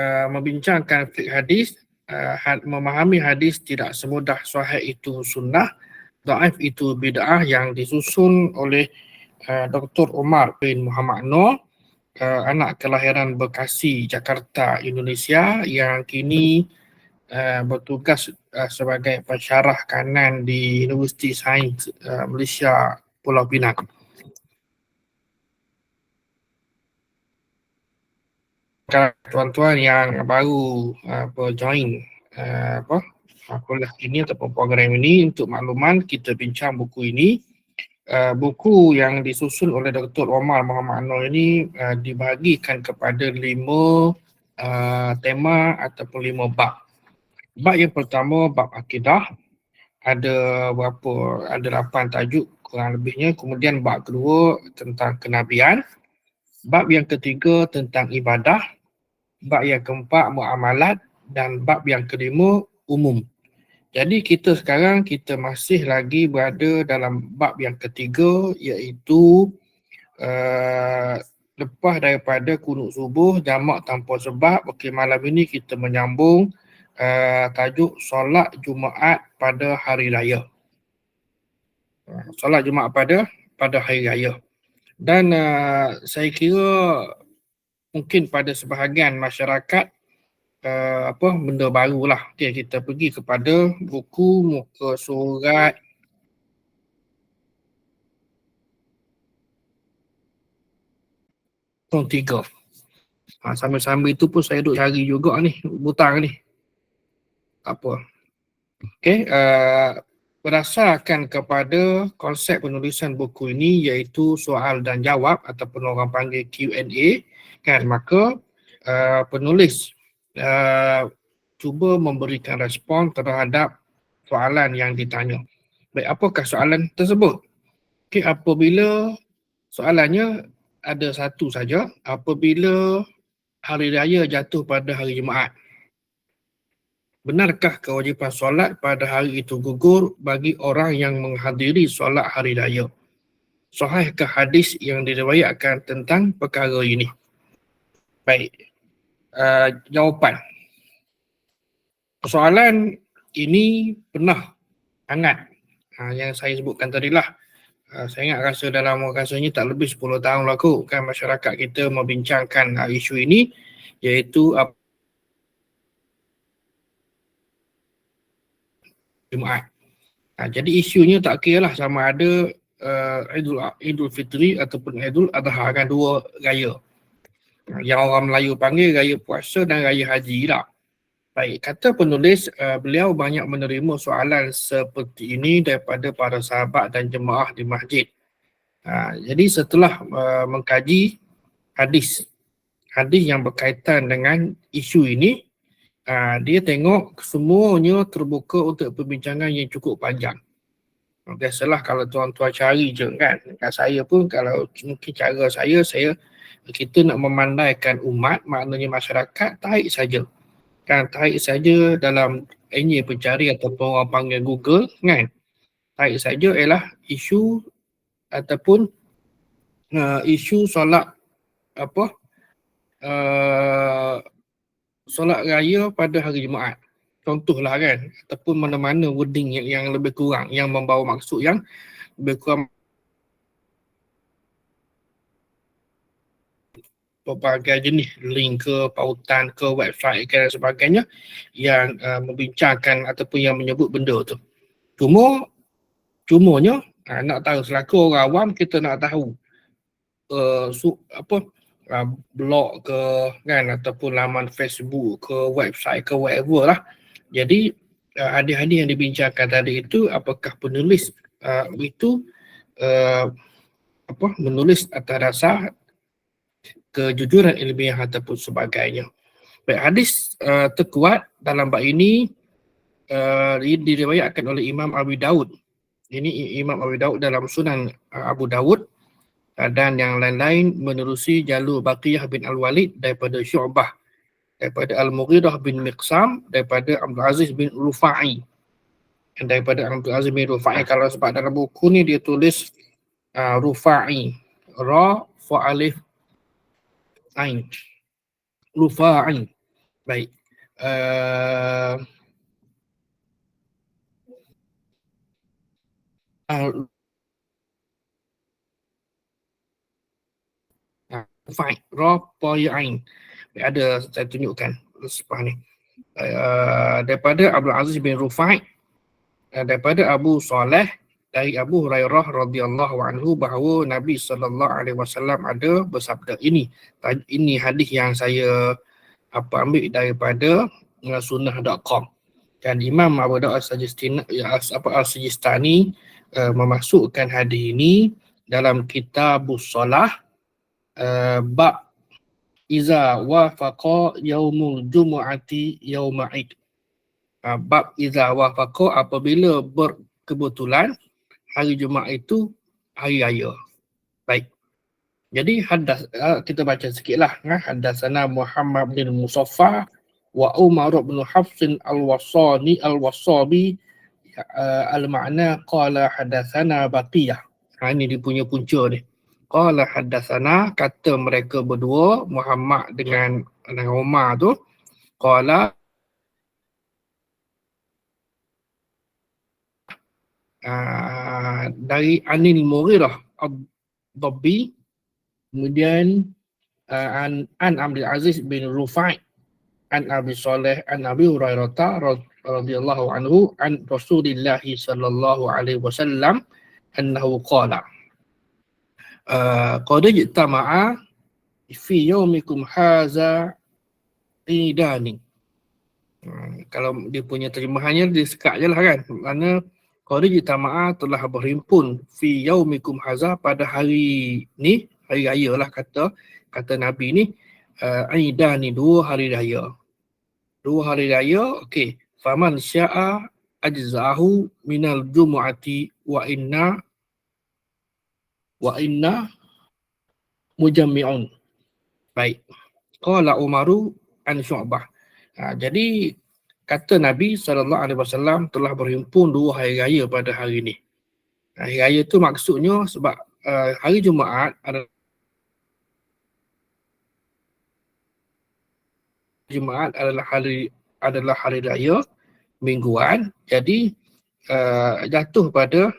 membincangkan fiqh hadis, memahami hadis tidak semudah sahih itu sunnah, dhaif itu bid'ah yang disusun oleh Dr. Omar bin Muhammad Noor, anak kelahiran Bekasi, Jakarta, Indonesia yang kini bertugas sebagai pensyarah kanan di Universiti Sains Malaysia Pulau Pinang. Tuan-tuan yang baru join kuliah ini ataupun program ini, untuk makluman kita bincang buku ini. Buku yang disusun oleh Dr. Omar Muhammad Noor ini dibahagikan kepada 5 tema ataupun 5 bab. Bab yang pertama bab akidah, ada 8 tajuk kurang lebihnya. Kemudian bab kedua tentang kenabian, bab yang ketiga tentang ibadah, bab yang keempat muamalat, dan bab yang kelima umum. Jadi kita masih lagi berada dalam bab yang ketiga, iaitu lepas daripada kunut subuh, jamak tanpa sebab. Okey, malam ini kita menyambung tajuk solat Jumaat pada hari raya. Solat Jumaat pada hari raya. Dan saya kira mungkin pada sebahagian masyarakat benda barulah. Okay, kita pergi kepada buku muka surat tiga. Sambil-sambil itu pun saya duk cari juga ni, butang ni. Apa? Okay, berdasarkan kepada konsep penulisan buku ini, iaitu soal dan jawab ataupun orang panggil Q&A, kan, maka penulis cuba memberikan respon terhadap soalan yang ditanya. Baik, apakah soalan tersebut? Okay, apabila soalannya ada satu saja, apabila hari raya jatuh pada hari Jumaat, benarkah kewajipan solat pada hari itu gugur bagi orang yang menghadiri solat hari raya? Sahihkah hadis yang diriwayatkan tentang perkara ini? Baik, jawapan. Soalan ini pernah hangat, yang saya sebutkan tadilah. Saya ingat rasanya tak lebih 10 tahun lah kot, kan, masyarakat kita membincangkan isu ini, iaitu Jumaat. Jadi isunya tak kira lah sama ada Idul Fitri ataupun Idul Adha, kan, 2 raya. Yang orang Melayu panggil raya puasa dan raya haji lah. Baik, kata penulis, beliau banyak menerima soalan seperti ini daripada para sahabat dan jemaah di masjid. Jadi setelah mengkaji hadis yang berkaitan dengan isu ini, dia tengok semuanya terbuka untuk perbincangan yang cukup panjang. Biasalah kalau tuan-tuan cari je, kan. Saya pun kalau mungkin cara kita nak memandaikan umat, maknanya masyarakat, tarik saja. Kan, tarik saja dalam enjin pencari ataupun orang panggil Google, kan. Tarik saja ialah isu ataupun isu solat solat raya pada hari Jumaat. Contohlah, kan, ataupun mana-mana wording yang lebih kurang, yang membawa maksud yang lebih kurang, pelbagai jenis link ke, pautan ke, website ke dan sebagainya yang membincangkan ataupun yang menyebut benda tu. Cumanya nak tahu, selaku orang awam, kita nak tahu blog ke, kan, ataupun laman Facebook ke, website ke, whatever lah. Jadi hadis-hadis yang dibincangkan tadi itu, apakah penulis itu menulis atas dasar kejujuran ilmiah ataupun sebagainya. Baik, hadis terkuat dalam bab ini diriwayatkan oleh Imam Abu Daud. Ini Imam Abu Daud dalam Sunan Abu Daud, dan yang lain-lain menerusi jalur Baqiyah bin Al-Walid daripada Syu'bah, daripada Al-Mughirah bin Miqsam, daripada Abdul Aziz bin Rufa'i, dan daripada Abdul Aziz bin Rufa'i. Kalau sebab dalam buku ni dia tulis Rufa'i, Ra, Fa, Alif, Ain, Rufa'i. Baik. Fine. Rafa'i'ain. Ada saya tunjukkan lepas ni. Daripada Abdul Aziz bin Rufai, daripada Abu Saleh dari Abu Hurairah radhiyallahu anhu bahawa Nabi sallallahu alaihi wasallam ada bersabda ini. Ini hadis yang saya ambil daripada sunnah.com. Dan Imam Abu Dawud As-Sijistani memasukkan hadis ini dalam Kitabus Shalah bab iza wafaqa yaumul jumu'ati yauma'id. Bab iza wafaqa apabila berkebetulan hari Jumaat itu hari raya. Baik. Jadi kita baca sikitlah. Hadatsana Muhammad bin Musaffa wa Umar bin Hafsin al-Wasabi al-ma'na qala hadatsana Baqiyah. Ini dia punya punca ni. Qala hadatsana, kata mereka berdua Muhammad dengan Umar tu, qala dari Anil Mughirah ad-Dabbi, kemudian an Abdul Aziz bin Rufai an Abi Saleh an Abi Hurairah radhiyallahu anhu an Rasulillah sallallahu alaihi wasallam annahu qala qad ijtama'a fi yaumikum hadza idani. Kalau dia punya terjemahannya dia sekat je lah kan. Maknanya qad ijtama'a telah berhimpun fi yaumikum hadza pada hari ni, hari raya lah kata Nabi ni, idani, dua hari raya. Dua hari raya, okey. Faman sya'a ajza'ahu minal jumu'ati wa inna mujammi'un. Baik. Qala Umaru an Syu'bah. Jadi kata Nabi SAW telah berhimpun dua hari raya pada hari ini. Hari raya tu maksudnya sebab hari Jumaat adalah hari raya mingguan. Jadi jatuh pada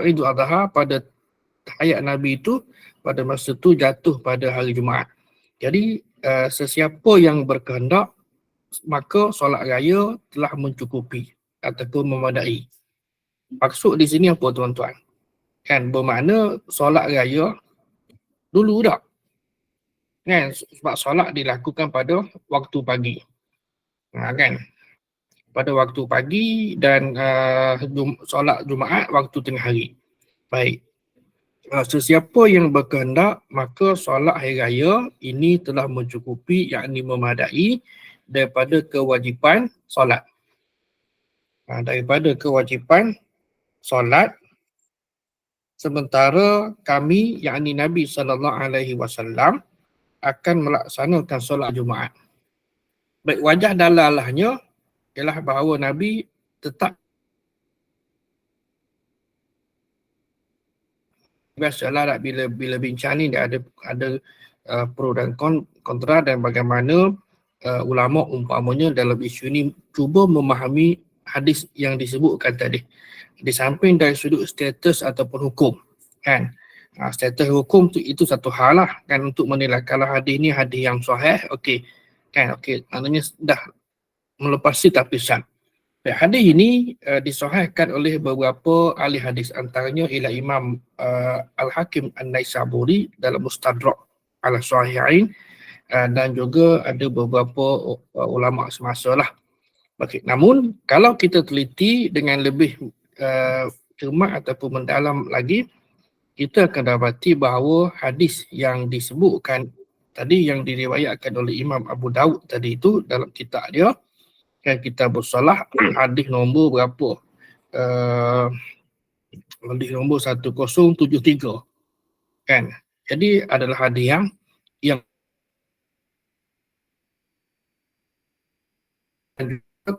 Idul Adha, pada hayat Nabi itu pada masa itu jatuh pada hari Jumaat. Jadi sesiapa yang berkehendak maka solat raya telah mencukupi ataupun memadai. Maksud di sini apa tuan-tuan? Kan bermakna solat raya dulu dah. Kan sebab solat dilakukan pada waktu pagi. Kan? Pada waktu pagi dan solat Jumaat waktu tengah hari. Baik. Sesiapa yang berkehendak maka solat hari raya ini telah mencukupi, yakni memadai daripada kewajipan solat. Daripada kewajipan solat, sementara kami, yakni Nabi SAW akan melaksanakan solat Jumaat. Baik, wajah dalalahnya ialah bahawa Nabi tetap, biasalah bila bincang ni dia ada pro dan kontra, dan bagaimana ulama umpamanya dalam isu ini cuba memahami hadis yang disebutkan tadi di samping dari sudut status ataupun hukum, kan. Status hukum tu itu satu hal lah kan, untuk menilai kalau hadis ni hadis yang sahih, okey kan, okey, maknanya dah melepasi tapisan. Hadis ini disahihkan oleh beberapa ahli hadis, antaranya ialah Imam Al-Hakim An-Naisaburi dalam Mustadrak Al-Sahihain, dan juga ada beberapa ulama semasa lah. Okay. Namun kalau kita teliti dengan lebih cermat ataupun mendalam lagi, kita akan dapati bahawa hadis yang disebutkan tadi, yang diriwayatkan oleh Imam Abu Dawud tadi itu dalam kitab dia, kan, Kitabus Shalah, hadis nombor berapa? Hadis nombor 1073. Kan? Jadi adalah hadis yang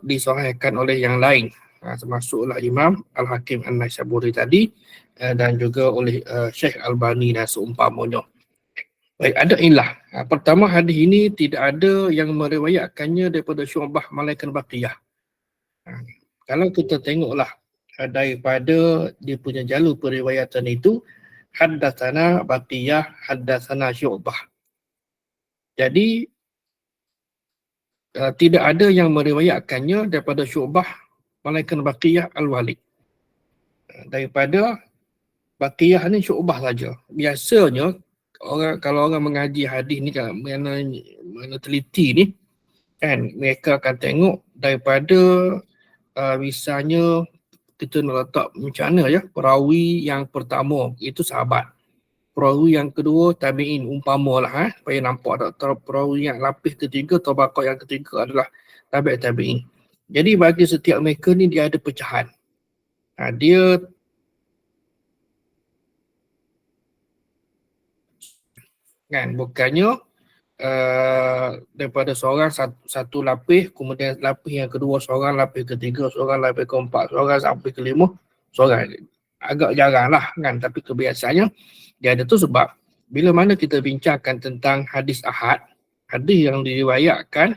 disahihkan oleh yang lain, termasuklah Imam Al-Hakim An-Naisaburi tadi, dan juga oleh Syekh Albani dan seumpamanya. Baik, ada ilah. Pertama, hadis ini tidak ada yang meriwayatkannya daripada Syu'bah malaikat Baqiyah. Kalau kita tengoklah daripada dia punya jalur periwayatan itu, haddatsana Baqiyah, haddatsana Syu'bah. Jadi tidak ada yang meriwayatkannya daripada Syu'bah malaikat Baqiyah Al-Walid. Daripada Baqiyah ni Syu'bah saja. Biasanya kalau orang mengaji hadis ni kan mana teliti ni kan, mereka akan tengok daripada misalnya kita nak letak macam mana ya, perawi yang pertama itu sahabat, perawi yang kedua tabi'in, umpamalah supaya nampak tak, perawi yang lapis ketiga atau tabaqah yang ketiga adalah tabi'in. Jadi bagi setiap mereka ni dia ada pecahan. Dia kan bukannya daripada seorang satu lapis, kemudian lapis yang kedua seorang, lapis ketiga seorang, lapis keempat seorang, sampai kelima seorang. Agak jarang lah kan, tapi kebiasaannya dia ada tu. Sebab bila mana kita bincangkan tentang hadis ahad, hadis yang diriwayatkan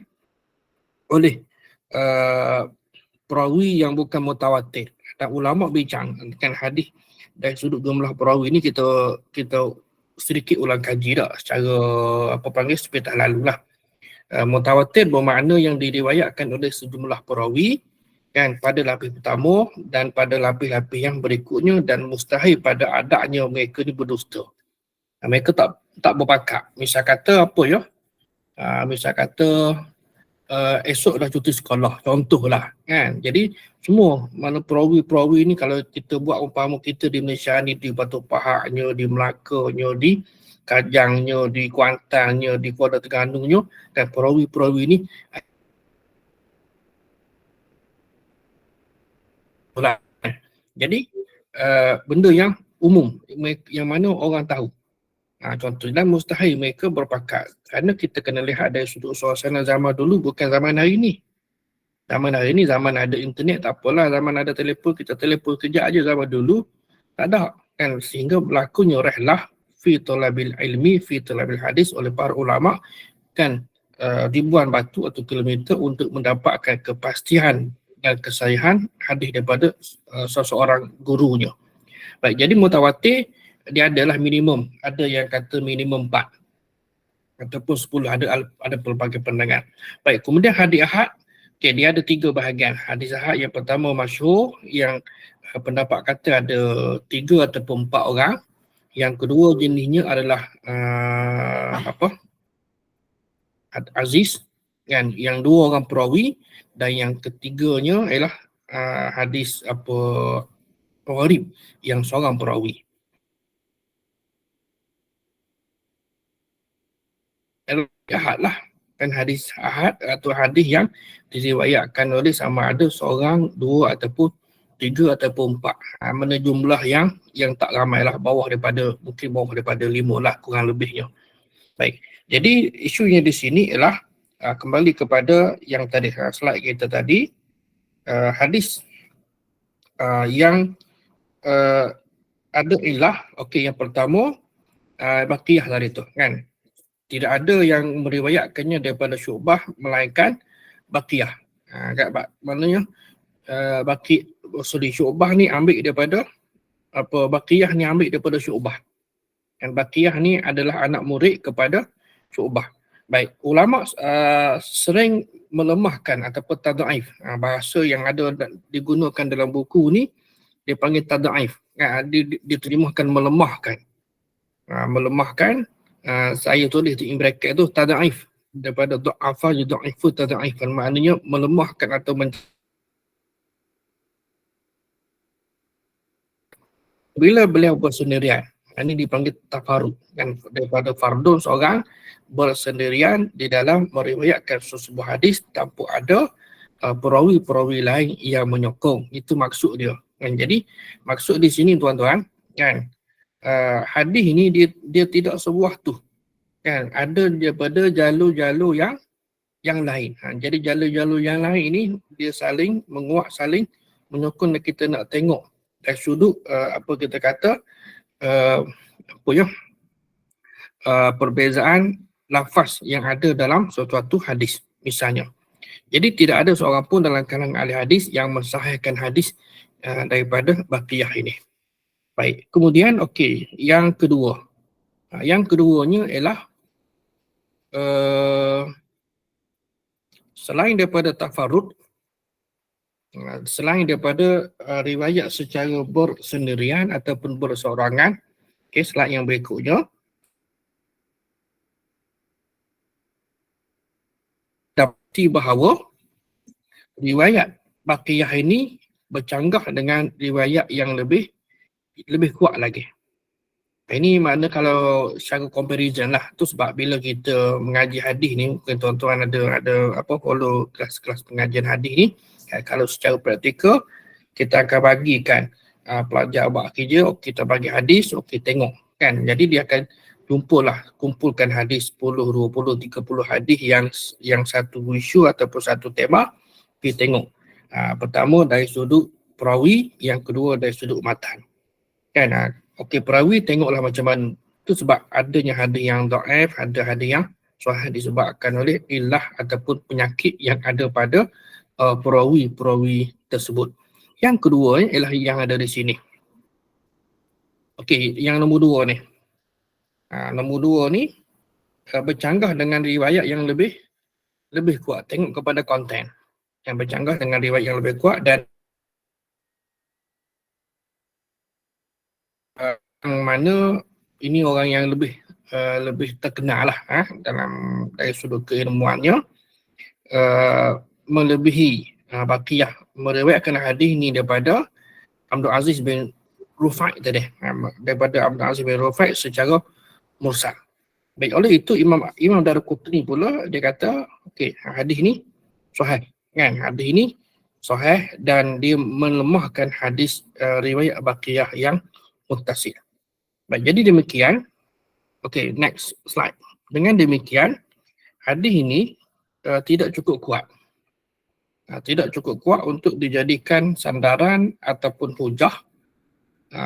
oleh perawi yang bukan mutawatir, dan ulama bincang kan hadis dari sudut jumlah perawi ni, kita sedikit ulang kaji dah secara sepatah lalu lah. Mutawatir bermakna yang diriwayatkan oleh sejumlah perawi kan pada lapis pertama dan pada lapis-lapis yang berikutnya, dan mustahil pada adanya mereka ni berdusta. Mereka tak berpakat. Misal kata apa ya? Misal kata esok dah cuti sekolah, contohlah kan. Jadi semua mana perawi-perawi ni, kalau kita buat umpama kita di Malaysia ni, di Batu Pahaknya, di Melakanya, di Kajangnya, di Kuantannya, di Kuala Terengganu, dan perawi-perawi ni jadi benda yang umum, yang mana orang tahu. Contohnya mustahil mereka berpakat, kerana kita kena lihat dari sudut suasana zaman dulu, bukan zaman hari ni. Zaman hari ni zaman ada internet tak apalah, zaman ada telefon, kita telefon kejap aja. Zaman dulu tak ada kan, sehingga berlakunya rehlah fi talabil ilmi, fi talabil hadis oleh para ulama kan, ribuan batu atau kilometer untuk mendapatkan kepastian dan kesahihan hadis daripada seseorang gurunya. Baik, jadi mutawatir dia adalah minimum, ada yang kata minimum 4 ataupun 10, ada pelbagai pandangan. Baik, kemudian hadis ahad, dia ada 3 bahagian. Hadis ahad yang pertama masyhur, yang pendapat kata ada 3 ataupun 4 orang. Yang kedua jenisnya adalah aziz kan, yang 2 orang perawi, dan yang ketiganya ialah hadis gharib, yang seorang perawi. Ahad lah kan, hadis ahad atau hadis yang diriwayatkan oleh sama ada seorang, 2 ataupun 3 ataupun 4. Mana jumlah yang tak ramai lah, mungkin bawah daripada 5 lah kurang lebihnya. Baik, jadi isunya di sini ialah kembali kepada yang tadi slide kita tadi, hadis yang ada ilah. Okey, yang pertama Baqiyah tadi tu kan, tidak ada yang meriwayatkannya daripada Syu'bah melainkan Baqiyah. Maknanya Syu'bah ni ambil daripada Baqiyah ni ambil daripada Syu'bah. Dan Baqiyah ni adalah anak murid kepada Syu'bah. Baik, ulama sering melemahkan ataupun tad'if. Bahasa yang ada digunakan dalam buku ni dia panggil tad'if. Diterjemahkan melemahkan. Melemahkan, saya tulis di bracket tu tad'if, daripada du'afa yud'ifu tad'ifan, maknanya melemahkan atau bila beliau bersendirian. Ini dipanggil tafarud kan, daripada fardun seorang bersendirian di dalam meriwayatkan sebuah hadis tanpa ada perawi-perawi lain yang menyokong. Itu maksud dia kan. Jadi maksud di sini tuan-tuan kan, hadis ini dia tidak sebuah tu kan, ada daripada jalur-jalur yang lain. Jadi jalur-jalur yang lain ini dia saling menguat, saling menyokong, dan kita nak tengok dari sudut kita kata perbezaan lafaz yang ada dalam suatu hadis misalnya. Jadi tidak ada seorang pun dalam kalangan ahli hadis yang mensahihkan hadis daripada baqiyah ini. Baik, kemudian yang kedua. Yang keduanya ialah selain daripada tafarrud, selain daripada riwayat secara bersendirian ataupun berseorangan, slide yang berikutnya, dapati bahawa riwayat baqiyah ini bercanggah dengan riwayat yang lebih kuat lagi. Ini makna kalau secara comparison lah, tu sebab bila kita mengaji hadis ni, mungkin tuan-tuan ada follow kelas-kelas pengajian hadis ni, kalau secara praktikal kita akan bagikan pelajar buat kerja, kita bagi hadis, tengok kan. Jadi dia akan kumpulkan hadis 10, 20, 30 hadis yang satu isu ataupun satu tema, kita tengok. Pertama dari sudut perawi, yang kedua dari sudut matan. Kan, perawi tengoklah macam mana. Itu sebab adanya hadis yang dhaif, ada hadis yang sahih disebabkan oleh illah ataupun penyakit yang ada pada perawi tersebut. Yang kedua ialah yang ada di sini. Yang nombor dua ni. Nombor dua ni bercanggah dengan riwayat yang lebih kuat. Tengok kepada konten. Yang bercanggah dengan riwayat yang lebih kuat dan yang mana ini orang yang lebih terkenal lah dalam dari sudut keilmuannya, melebihi baqiyah, meriwayatkan hadis ini daripada Abdul Aziz bin Rufai tadi, daripada Abdul Aziz bin Rufai secara mursal. Baik, oleh itu Imam Daruqutni pula dia kata hadis ni sahih kan, hadis ini sahih dan dia melemahkan hadis riwayat baqiyah yang muttasil. Baik, jadi demikian. Next slide. Dengan demikian, hadis ini tidak cukup kuat. Tidak cukup kuat untuk dijadikan sandaran ataupun hujah.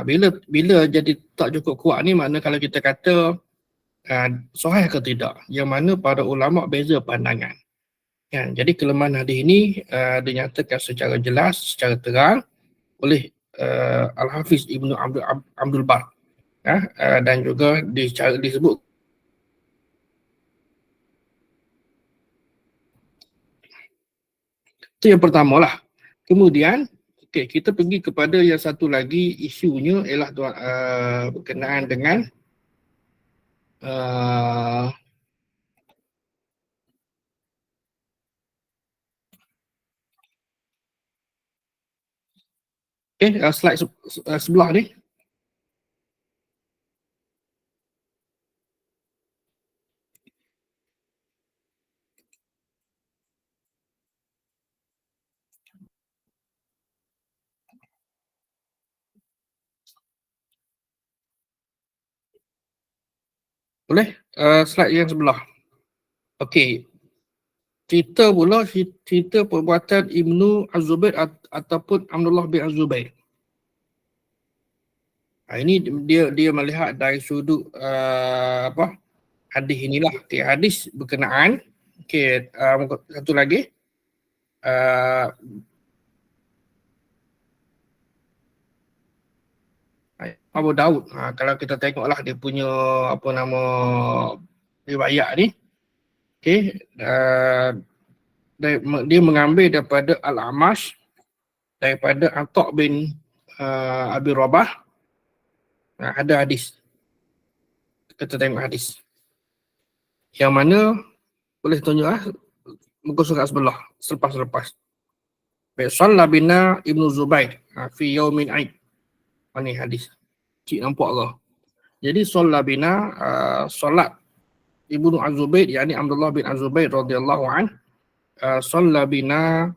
Bila jadi tak cukup kuat ni, makna kalau kita kata sahih ke tidak, yang mana para ulama beza pandangan. Jadi kelemahan hadis ini dinyatakan secara jelas, secara terang oleh Al-Hafiz Ibnu Abdul Bar. Dan juga disebut itu yang pertama lah. Kemudian kita pergi kepada yang satu lagi, isunya ialah berkenaan dengan slide sebelah ni. Boleh? Slide yang sebelah. Cerita perbuatan Ibnu Az-Zubair ataupun Abdullah bin Az-Zubair. Ini dia melihat dari sudut hadis inilah. Hadis berkenaan. Satu lagi. Abu Daud. Kalau kita tengoklah dia punya riwayat ni. Dia mengambil daripada Al-Amash, daripada Atha' bin Abi Rabah. Ada hadis. Kita tengok hadis. Yang mana boleh tunjuk muka surat sebelah, selepas. Shalla bina Ibnu Zubair fi yaumin aid. Ini hadis. Cik nampak ke? Jadi shalla bina, solat Ibnu Az-Zubair, yakni Abdullah bin Az-Zubair radhiyallahu an, shalla bina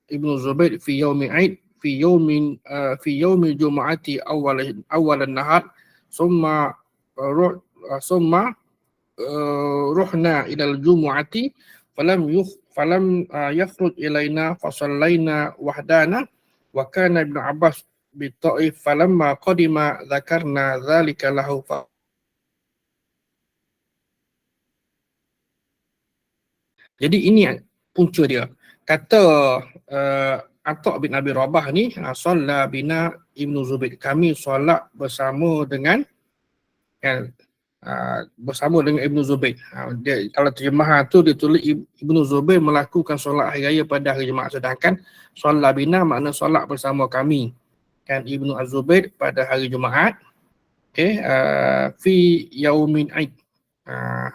Ibnu Zubair fi yaumin aid, fi yaumil jumu'ati awal an-nahar, summa ruhna ila al-jumu'ati falam yakhruj ilaina fasallaina wahdana wa kana Ibnu Abbas bi Taif falamma qadima dzakarna dzalika lahu Jadi ini punca dia. Kata Atha bin Abi Rabah ni, solat bina Ibnu Zubair. Kami solat bersama dengan bersama dengan Ibnu Zubair. Dia, kalau terjemahan tu dia tulis Ibnu Zubair melakukan solat hari raya pada hari Jumaat, sedangkan solat bina makna solat bersama kami kan Ibnu Az-Zubair pada hari Jumaat. Fi yaumin aid,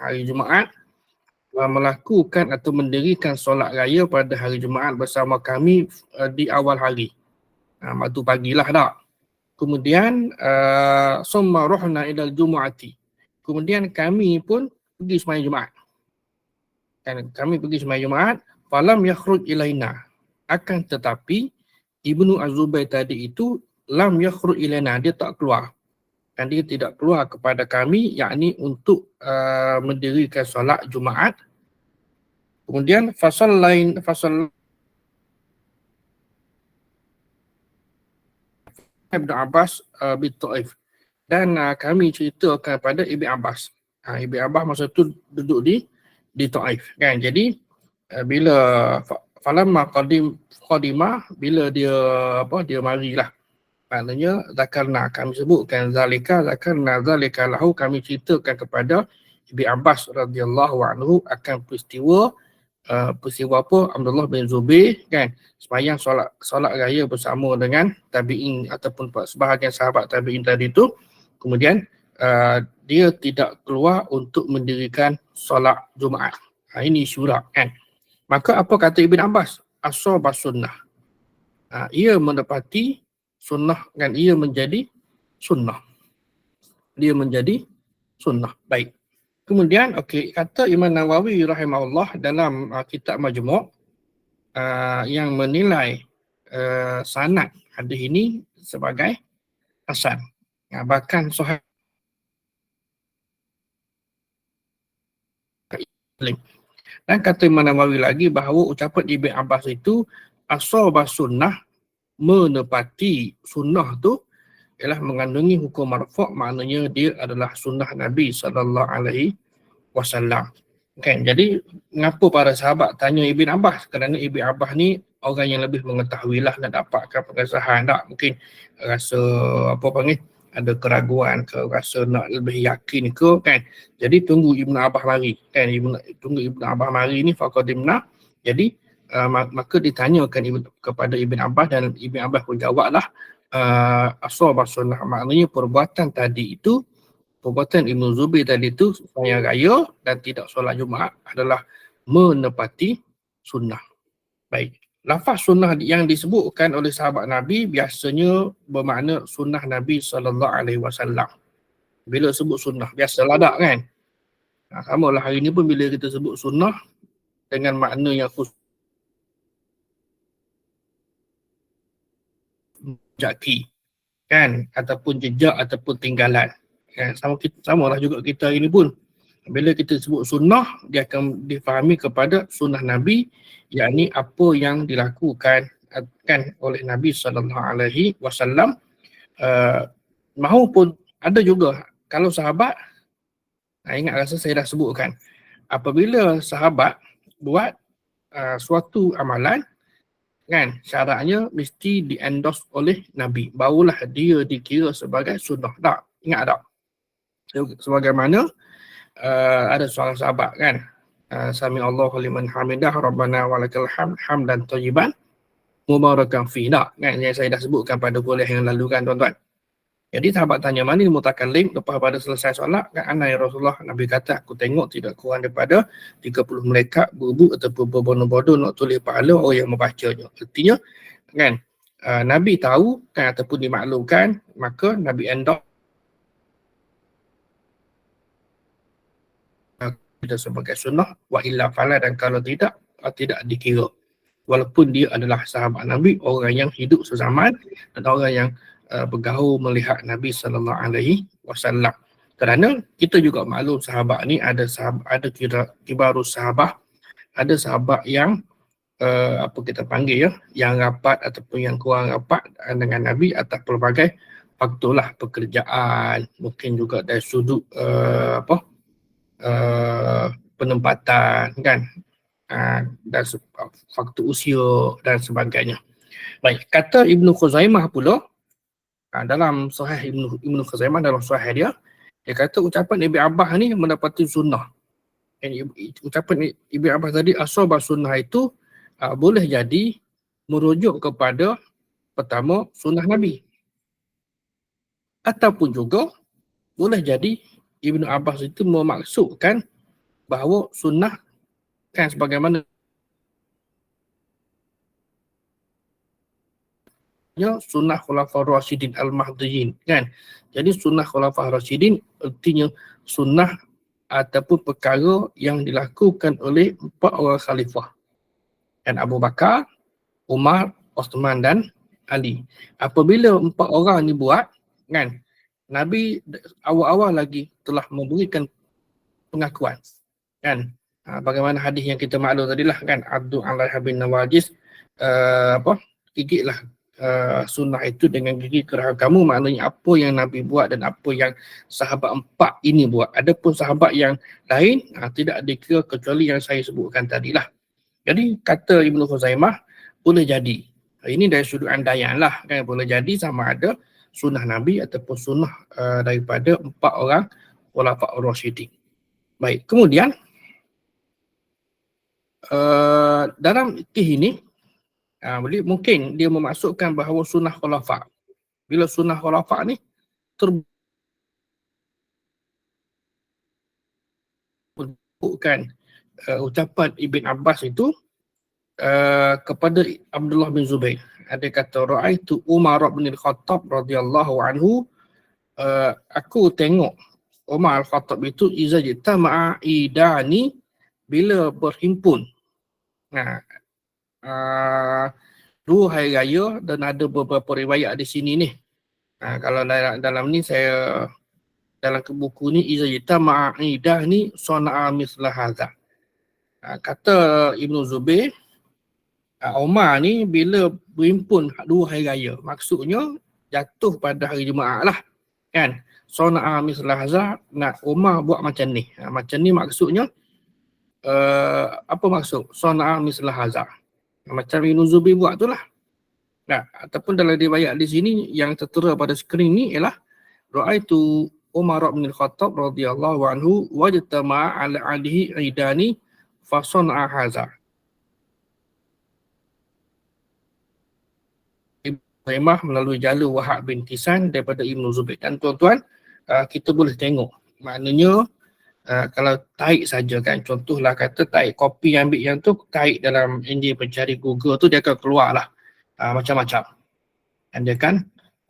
hari Jumaat, melakukan atau mendirikan solat raya pada hari Jumaat bersama kami di awal hari. Waktu pagilah tak. Kemudian summa ruhna ilal jumu'ati. Kemudian kami pun pergi sembahyang Jumaat. Kan kami pergi sembahyang Jumaat, falam yakhruj ilaina. Akan tetapi Ibnu Az-Zubair tadi itu lam yakhruj ilaina, dia tak keluar. Dan dia tidak keluar kepada kami, yakni untuk mendirikan solat Jumaat. Kemudian fasal Ibn Abbas bin Taif. Dan kami ceritakan pada Ibn Abbas. Ibn Abbas masa tu duduk di Taif kan. Jadi bila falamma qadimah, bila dia marilah. Maknanya zakarna, kami sebutkan zalika lahu, kami ceritakan kepada Ibn Abbas radhiyallahu anhu akan peristiwa apa, Abdullah bin Zubair kan sembahyang solat raya bersama dengan tabi'in ataupun sebahagian sahabat tabi'in tadi tu. Kemudian dia tidak keluar untuk mendirikan solat Jumaat. Ini syura kan. Maka apa kata Ibn Abbas? Ashaba sunnah. Ia menepati sunnah kan, ia menjadi sunnah. Dia menjadi sunnah. Baik. Kemudian kata Imam Nawawi rahimahullah dalam kitab Majmu' yang menilai sanad hadis ini sebagai hasan. Bahkan sahih. Dan kata Imam Nawawi lagi bahawa ucapan Ibn Abbas itu ashaba sunnah, menepati sunnah tu ialah mengandungi hukum marfu', maknanya dia adalah sunnah Nabi SAW. Kan, jadi mengapa para sahabat tanya Ibn Abbas? Kerana Ibn Abbas ni orang yang lebih mengetahui lah dan dapatkan pengesahan. Tak mungkin rasa ada keraguan ke, rasa nak lebih yakin ke kan. Jadi tunggu Ibn Abbas mari kan, tunggu Ibn Abbas mari ni faqadimna. Jadi maka ditanyakan kepada Ibn Abbas dan Ibn Abbas pun jawablah ashaba sunnah, maknanya perbuatan tadi itu, perbuatan Ibnu Zubair tadi itu sembahyang raya dan tidak solat Jumaat adalah menepati sunnah. Baik. Lafaz sunnah yang disebutkan oleh sahabat Nabi biasanya bermakna sunnah Nabi SAW. Bila sebut sunnah, biasalah tak kan? Sama lah hari ni pun bila kita sebut sunnah dengan makna yang khusus, jaki kan, ataupun jejak ataupun tinggalan kan. Sama lah juga kita ini pun, bila kita sebut sunnah, dia akan difahami kepada sunnah Nabi, yakni apa yang dilakukan kan oleh Nabi SAW. Mahupun ada juga kalau sahabat, ingat rasa saya dah sebutkan, apabila sahabat buat suatu amalan kan, syaratnya mesti di-endorse oleh Nabi, barulah dia dikira sebagai sunnah. Tak? Ingat tak? Sebagaimana ada seorang sahabat kan, Sami Allahu liman hamidah Rabbana walakal hamd hamdan thayyiban mubarakan fi. Tak? Kan, yang saya dah sebutkan pada kuliah yang lalu kan tuan-tuan. Jadi sahabat tanya, mana mutakallim lepas pada selesai solat kan, ana ya Rasulullah. Nabi kata, aku tengok tidak kurang daripada 30 malaikat berbuk ataupun berbondong-bondong nak tulis pahala orang yang membacanya. Artinya kan, Nabi tahu kan ataupun dimaklumkan, maka Nabi endorse kita sebagai sunnah, wa illa fala, dan kalau tidak dikira. Walaupun dia adalah sahabat Nabi, orang yang hidup sezaman dan orang yang bergaul melihat Nabi SAW. Kerana kita juga maklum sahabat ni ada kibarus sahabah, ada sahabat yang apa kita panggil ya, yang rapat ataupun yang kurang rapat dengan Nabi atas pelbagai faktor lah, pekerjaan, mungkin juga dari sudut penempatan kan. dan faktor usia dan sebagainya. Baik, kata Ibnu Khuzaimah pula, dalam Sahih Ibnu Khuzaimah, dalam Sahih dia kata ucapan Ibn Abbas ni mendapati sunnah. Ucapan Ibn Abbas tadi, ashabah sunnah itu boleh jadi merujuk kepada pertama sunnah Nabi, ataupun juga boleh jadi Ibn Abbas itu memaksudkan bahawa sunnah kan sebagaimana sunnah khulafah Rasyidin Al-Mahdiyyin kan. Jadi sunnah khulafah Rasyidin artinya sunnah ataupun perkara yang dilakukan oleh 4 orang khalifah, dan Abu Bakar, Umar, Osman dan Ali. Apabila 4 orang ni buat kan, Nabi awal-awal lagi telah memberikan pengakuan kan. Bagaimana hadis yang kita maklum tadilah kan, Abdul Alaiha bin Nawajis gigitlah sunnah itu dengan gigi kerah kamu, maknanya apa yang Nabi buat dan apa yang sahabat 4 ini buat. Adapun sahabat yang lain tidak dikira kecuali yang saya sebutkan tadilah. Jadi kata Ibnu Khuzaimah boleh jadi, ini dari sudut andaian lah kan, boleh jadi sama ada sunnah Nabi ataupun sunnah daripada 4 orang khulafa ar-rasyidin. Baik, kemudian dalam fikih ini mungkin dia memasukkan bahawa sunnah khulafa. Bila sunnah khulafa ni terbukkan ucapan Ibn Abbas itu kepada Abdullah bin Zubair. Ada kata ra'aitu Umar bin Al-Khattab radhiyallahu anhu, aku tengok Umar Al-Khattab itu iza jitama'a idani, bila berhimpun dua hari raya, dan ada beberapa riwayat di sini ni. Kalau dalam ni saya, dalam buku ni iza jitama'a idani sana'a misla hadza. Kata Ibnu Zubair, Umar ni bila berhimpun 2 hari raya, maksudnya jatuh pada hari Jumaat lah kan. Sana'a misla hadza, nak Umar buat macam ni. Macam ni maksudnya apa maksud sana'a misla hadza? Macam Ibnu Zubair buat tu lah. Ataupun dalam riwayat di sini yang tertera pada skrin ni ialah ra'aitu Umar bin Al-Khattab radhiyallahu anhu wajtama'a ala alihi idani fa sana'a hadza. Ibn melalui jalur Wahab bin Kisan daripada Ibnu Zubair. Dan tuan-tuan, kita boleh tengok, maknanya kalau tarik saja kan, contohlah kata tarik kopi, ambil yang tu tarik dalam enjin pencari Google tu, dia akan keluar lah macam-macam, dan dia akan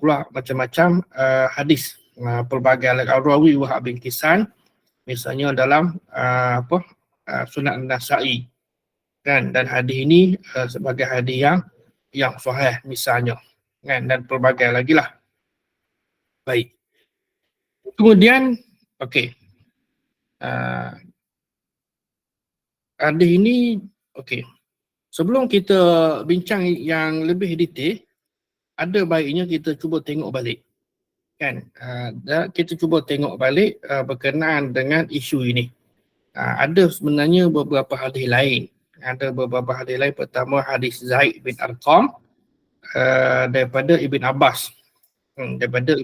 keluar macam-macam hadis pelbagai al-Rawi Wahab bin Kisan, misalnya dalam Sunan Nasa'i kan, dan hadis ini sebagai hadis yang sahih misalnya kan, dan pelbagai lagi lah. Baik, kemudian okey, hadis ini okey. Sebelum kita bincang yang lebih detail, ada baiknya kita cuba tengok balik kan. Kita cuba tengok balik berkenaan dengan isu ini. Ada sebenarnya beberapa hadis lain. Ada beberapa hadis lain. Pertama hadis Zaid bin Arqam daripada Ibn Abbas. Daripada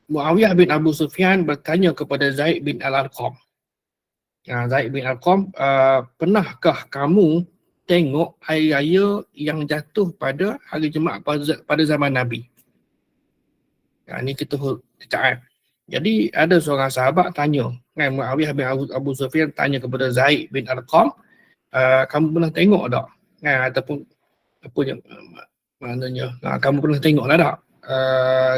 Muawiyah bin Abu Sufyan bertanya kepada Zaid bin Al-Arqam. Zaid bin Arqam, pernahkah kamu tengok hari raya yang jatuh pada hari Jumaat pada zaman Nabi? Ini kita cakap. Jadi ada seorang sahabat tanya, kan, Muawiyah bin Abu Sufyan tanya kepada Zaid bin Arqam, kamu pernah tengok tak? Ataupun apa yang maknanya, kamu pernah tengok lah tak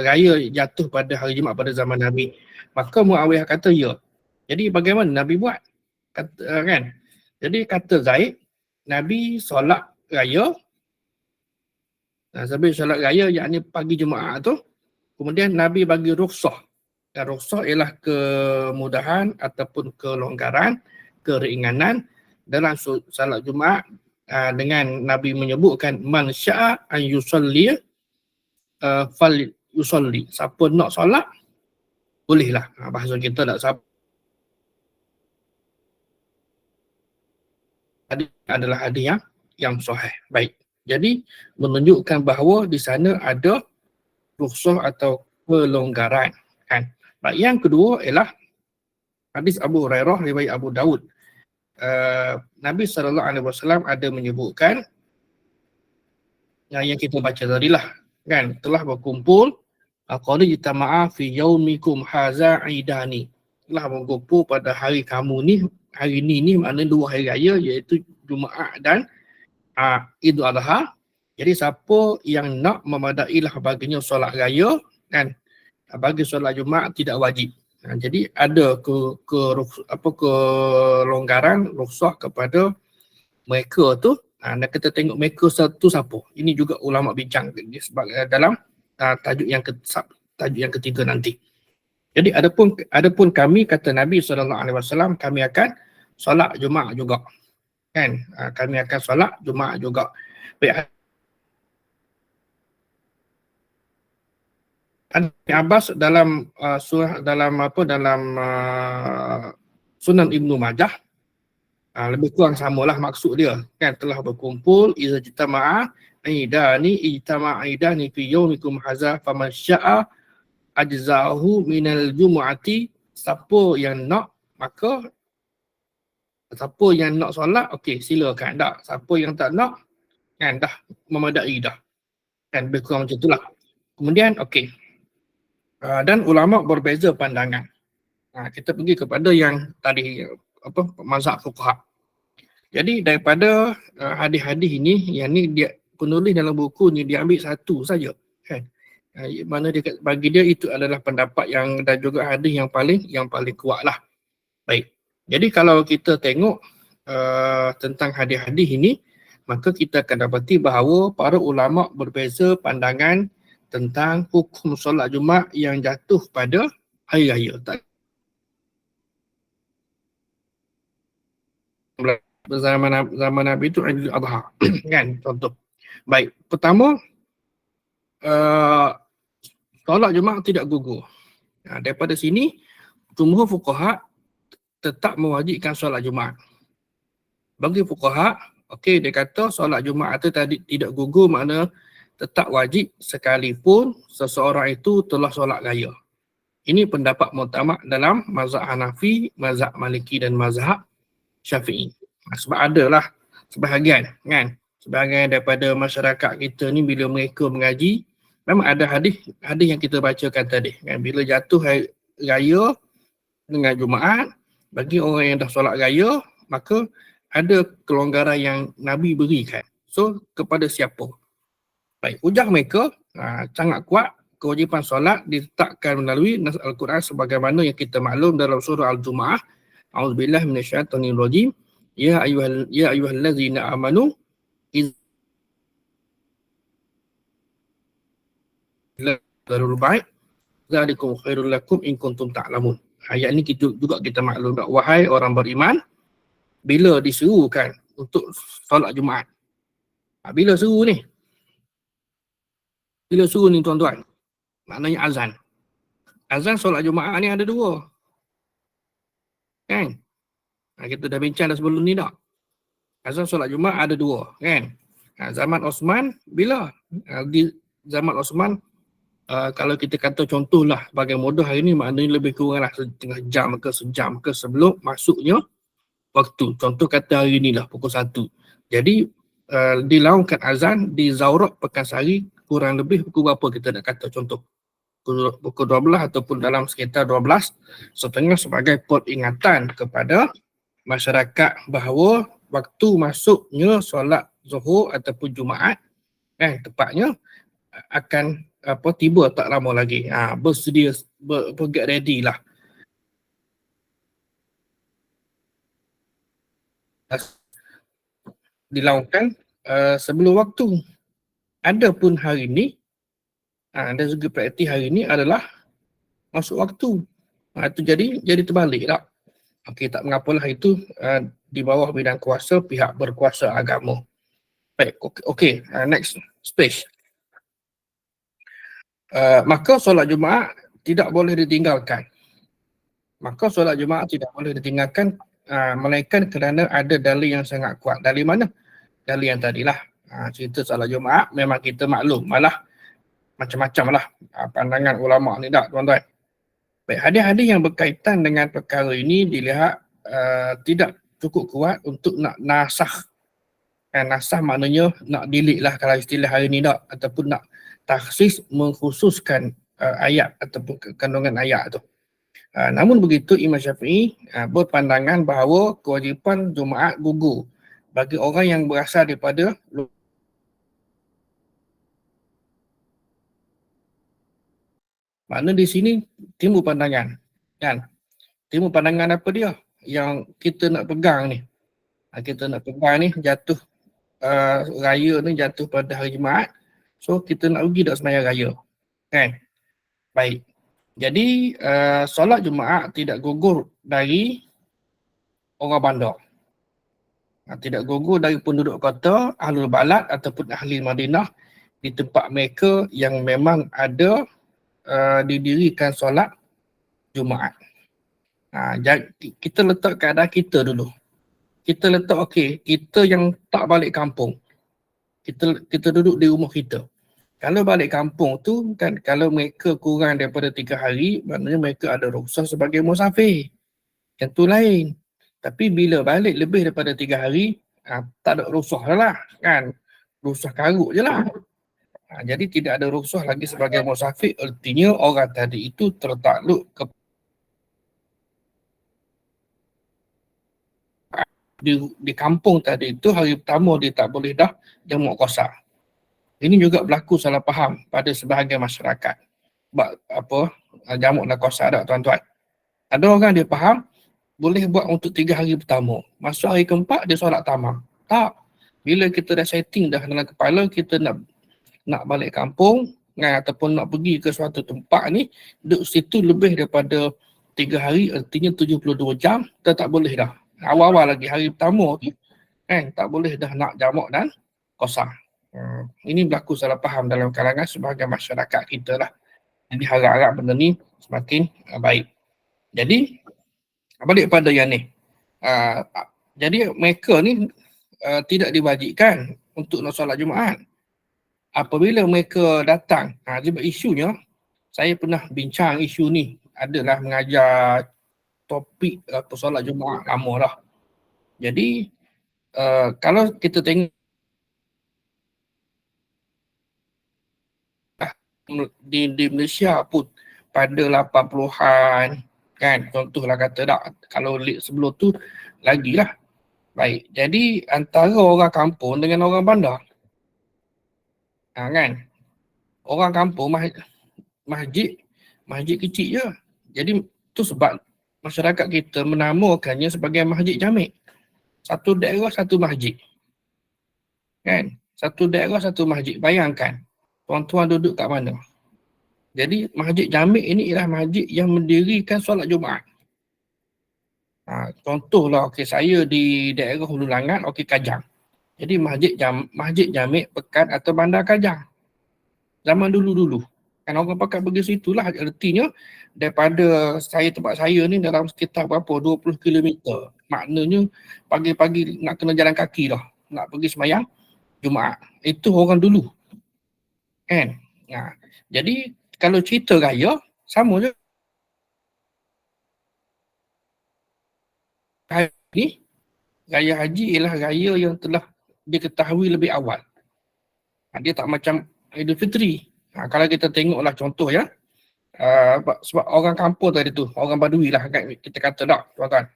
raya jatuh pada hari Jumaat pada zaman Nabi? Maka Muawiyah kata ya. Jadi bagaimana Nabi buat? Kan? Jadi kata Zaid, Nabi solat raya, sambil solat raya yakni pagi Jumaat tu, kemudian Nabi bagi rukhsah. Dan rukhsah ialah kemudahan ataupun kelonggaran, keringanan dalam solat Jumaat, dengan Nabi menyebutkan man sya'a an yusalli fal yusalli. Siapa nak solat bolehlah. Bahasa kita tak, siapa hadis adalah hadis yang sahih. Baik. Jadi menunjukkan bahawa di sana ada rukhsah atau pelonggaran, kan. Baik, yang kedua ialah hadis Abu Hurairah riwayat Abu Daud. Nabi SAW ada menyebutkan yang kita baca tadi lah, kan, telah berkumpul qad ijtama'a fi yaumikum haza idani, telah berkumpul pada hari kamu ni, hari ni maknanya dua hari raya, iaitu Jumaat dan Idul Adha. Jadi siapa yang nak memadailah baginya solat raya, kan, bagi solat Jumaat tidak wajib. Jadi ada kelonggaran, rukhsah kepada mereka tu. Dan kita tengok mereka satu siapa. Ini juga ulama bincang dalam tajuk yang ketiga nanti. Jadi adapun kami, kata Nabi SAW, kami akan solat Jumaat juga, kan. Kami akan solat Jumaat juga. Baik, Ibn Abbas dalam Sunan Ibnu Majah, lebih kurang samalah maksud dia, kan, telah berkumpul iza jitama'a idani fi yaumikum hadza faman syaa ajzahu minal jumu'ati. Siapa yang nak, maka siapa yang nak solat, okey, silakan. Tak, siapa yang tak nak, kan, dah memadai dah, kan, lebih kurang macam itulah. Kemudian okey, dan ulama berbeza pandangan. Kita pergi kepada yang tadi, mazhab fuqaha. Jadi daripada hadis-hadis ini, yang ni dia penulis dalam buku ni dia ambil satu saja, kan. Mana dia bagi dia itu adalah pendapat yang, dan juga hadis yang paling kuat lah. Baik. Jadi kalau kita tengok tentang hadis-hadis ini, maka kita akan dapati bahawa para ulama berbeza pandangan tentang hukum solat Jumaat yang jatuh pada hari raya. Zaman Nabi itu Idul Adha, kan, contoh. Baik, pertama, solat Jumaat tidak gugur. Daripada sini, jumhur fuqaha tetap mewajibkan solat Jumaat. Bagi fuqaha, okey, dia kata solat Jumaat itu tadi tidak gugur, makna tetap wajib sekalipun seseorang itu telah solat raya. Ini pendapat muktamad dalam mazhab Hanafi, mazhab Maliki dan mazhab Syafi'i. Sebab adalah sebahagian, kan, sebahagian daripada masyarakat kita ni bila mereka mengaji, memang ada hadis yang kita bacakan tadi, kan, bila jatuh hari raya dengan Jumaat, bagi orang yang dah solat raya, maka ada kelonggaran yang Nabi berikan. So, kepada siapa? Baik, ujar mereka sangat kuat kewajipan solat ditetapkan melalui nas Al-Quran sebagaimana yang kita maklum dalam surah Al-Jumu'ah. A'udzubillahi minasyaitonir rajim. Ya ayyuhallazina amanu darul bait zalikum khairul lakum in kuntum ta'lamun. Ayat ni juga kita maklum, wahai orang beriman, bila diserukan untuk solat Jumaat. Bila seru ni? Bila suruh ni tuan-tuan, maknanya azan. Azan solat Jumaat ni ada dua, kan. Kita dah bincang dah sebelum ni tak? Azan solat Jumaat ada dua, kan. Zaman Osman, bila? Di zaman Osman, kalau kita kata contohlah bagai mudah hari ni, maknanya lebih kurang lah setengah jam ke sejam ke sebelum masuknya waktu. Contoh kata hari ni lah pukul 1. Jadi dilaungkan azan di Zawrak Pekansari kurang lebih pukul berapa kita nak kata contoh? Pukul 12 ataupun dalam sekitar 12.30 sebagai peringatan kepada masyarakat bahawa waktu masuknya solat Zuhur ataupun Jumaat, tepatnya akan tiba tak lama lagi. Bersedia, get ready lah. Dilaungkan sebelum waktu. Adapun hari ni, dan juga praktik hari ni adalah masuk waktu. Itu jadi terbalik tak? Okey, tak mengapalah, itu di bawah bidang kuasa pihak berkuasa agama. Baik, okey, next space. Maka solat Jumaat tidak boleh ditinggalkan. melainkan kerana ada dalil yang sangat kuat. Dalil mana? Dalil yang tadilah. Cerita solat Jumaat memang kita maklum, malah macam-macam lah pandangan ulama ni tak, tuan-tuan. Baik, hadis-hadis yang berkaitan dengan perkara ini dilihat tidak cukup kuat untuk nak nasah. Nasah maknanya nak delete lah kalau istilah hari ni tak, ataupun nak takhsis mengkhususkan ayat ataupun kandungan ayat tu. Namun begitu Imam Syafi'i berpandangan bahawa kewajipan Jumaat gugur bagi orang yang berasal daripada makna di sini timbul pandangan kan. Timbul pandangan apa dia yang kita nak pegang ni. Kita nak pegang ni jatuh raya ni jatuh pada hari Jumaat. So kita nak pergi tak sembahyang raya. Kan? Baik. Jadi solat Jumaat tidak gugur dari orang bandar. Tidak gugur dari penduduk kota, ahlul balad ataupun ahli Madinah di tempat mereka yang memang ada didirikan solat Jumaat. Kita letak keadaan kita dulu. Kita letak kita yang tak balik kampung. Kita duduk di rumah kita. Kalau balik kampung tu kan, kalau mereka kurang daripada 3 hari, maknanya mereka ada rukhsah sebagai musafir. Yang tu lain. Tapi bila balik lebih daripada 3 hari, tak ada rukhsah lah kan. Rukhsah karut je lah. Jadi tidak ada rukhsah lagi sebagai musafir, artinya orang tadi itu tertakluk ke di kampung tadi itu hari pertama dia tak boleh dah jamak qasar. Ini juga berlaku salah faham pada sebahagian masyarakat. Jamak dan qasar tak, tuan-tuan. Ada orang dia faham boleh buat untuk 3 hari pertama. Masuk hari keempat dia solat tamam. Tak. Bila kita dah setting dah dalam kepala kita nak balik kampung ataupun nak pergi ke suatu tempat ni, duduk situ lebih daripada 3 hari, artinya 72 jam, kita tak boleh dah. Awal-awal lagi hari pertama tu kan, tak boleh dah nak jamak dan qasar. Ini berlaku salah faham dalam kalangan sebahagian masyarakat kita lah. Jadi harap-harap benda ni semakin baik. Jadi balik pada yang ni. Jadi mereka ni tidak diwajibkan untuk nak solat Jumaat. Apabila mereka datang, sebab isunya, saya pernah bincang isu ni, adalah mengajar topik solat Jumaat lama dah. Jadi kalau kita tengok di Malaysia pun pada 80-an kan, contohlah kata tak, kalau sebelum tu lagilah. Baik, jadi antara orang kampung dengan orang bandar, kan, orang kampung masjid kecil je. Jadi tu sebab masyarakat kita menamakannya sebagai masjid jamik. Satu daerah satu masjid. Kan? Satu daerah satu masjid. Bayangkan tuan-tuan duduk kat mana. Jadi masjid jamik ini ialah masjid yang mendirikan solat Jumaat. Contohlah saya di daerah Hulu Langat, Kajang. Jadi masjid jamik Pekan atau Bandar Kajang. Zaman dulu-dulu. Kan orang pakai pergi situ lah, artinya daripada tempat saya ni dalam sekitar berapa, 20 km. Maknanya pagi-pagi nak kena jalan kaki dah, nak pergi sembahyang Jumaat. Itu orang dulu. Kan? Jadi kalau cerita raya, sama je. Ni, raya haji ialah raya yang telah diketahui lebih awal. Dia tak macam Idul Fitri. Kalau kita tengoklah contoh ya, sebab orang kampung tadi tu, orang Badui lah kan, kita kata tak, tuan-tuan.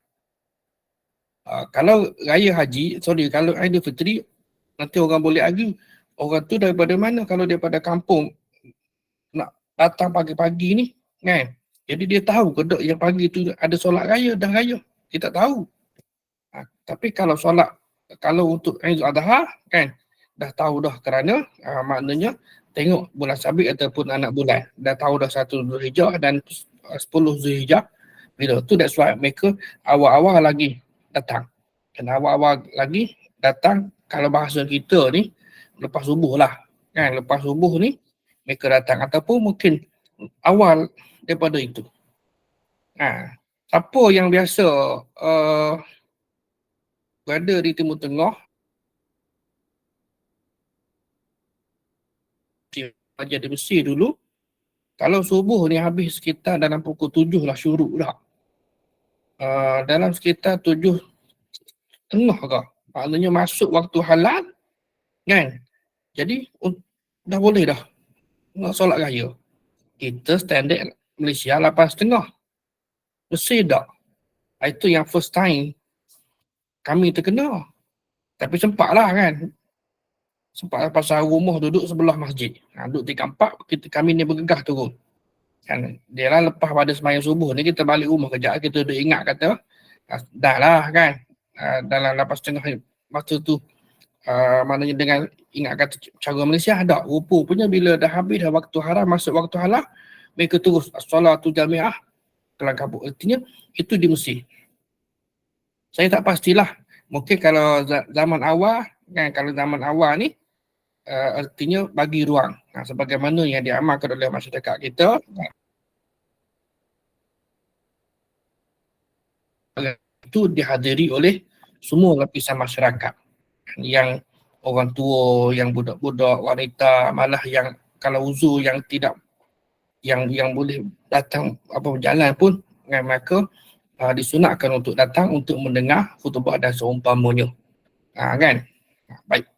Kalau raya haji, kalau Idul Fitri, nanti orang boleh argue, orang tu daripada mana? Kalau daripada kampung nak datang pagi-pagi ni kan, jadi dia tahu ke tak yang pagi tu ada solat raya dah raya? Dia tak tahu. Tapi kalau untuk Idul Adha kan, dah tahu dah, kerana maknanya tengok bulan sabit ataupun anak bulan, dah tahu dah 1 Zulhijjah dan 10 Zulhijjah. Bila tu that's why mereka awal-awal lagi datang. Dan awal-awal lagi datang, kalau bahasa kita ni lepas subuh lah kan, lepas subuh ni mereka datang, ataupun mungkin awal daripada itu. Siapa yang biasa berada di Timur Tengah, aja di Mesir dulu, kalau subuh ni habis sekitar dalam pukul 7 lah syuruk dah. Dalam sekitar 7:30 ke. Maknanya masuk waktu halal kan. Jadi dah boleh dah nak solat raya. Kita standard Malaysia 8:30. Mesir tak. Itu yang first time kami terkena. Tapi sempat lah kan. Sempat pasal rumah duduk sebelah masjid. Duduk 3-4, kami ni bergegah turun. Kan, dia lah lepas pada sembahyang subuh ni kita balik rumah kejap, kita duduk ingat kata dah lah kan, dalam 8:30 masa tu, maknanya dengan ingat kata cara Malaysia tak, rupanya bila dah habis dah waktu haram, masuk waktu halal, mereka terus solatu jamiah kelang kabut. Artinya itu di Mesir. Saya tak pastilah, mungkin kalau zaman awal kan, kalau zaman awal ni artinya bagi ruang, sebagaimana yang diamalkan oleh masyarakat kita, itu dihadiri oleh semua lapisan masyarakat, yang orang tua, yang budak-budak, wanita, malah yang kalau uzur yang tidak, yang boleh datang apa berjalan pun, maka disunatkan untuk datang untuk mendengar khutbah dan seumpamanya. Kan? Baik.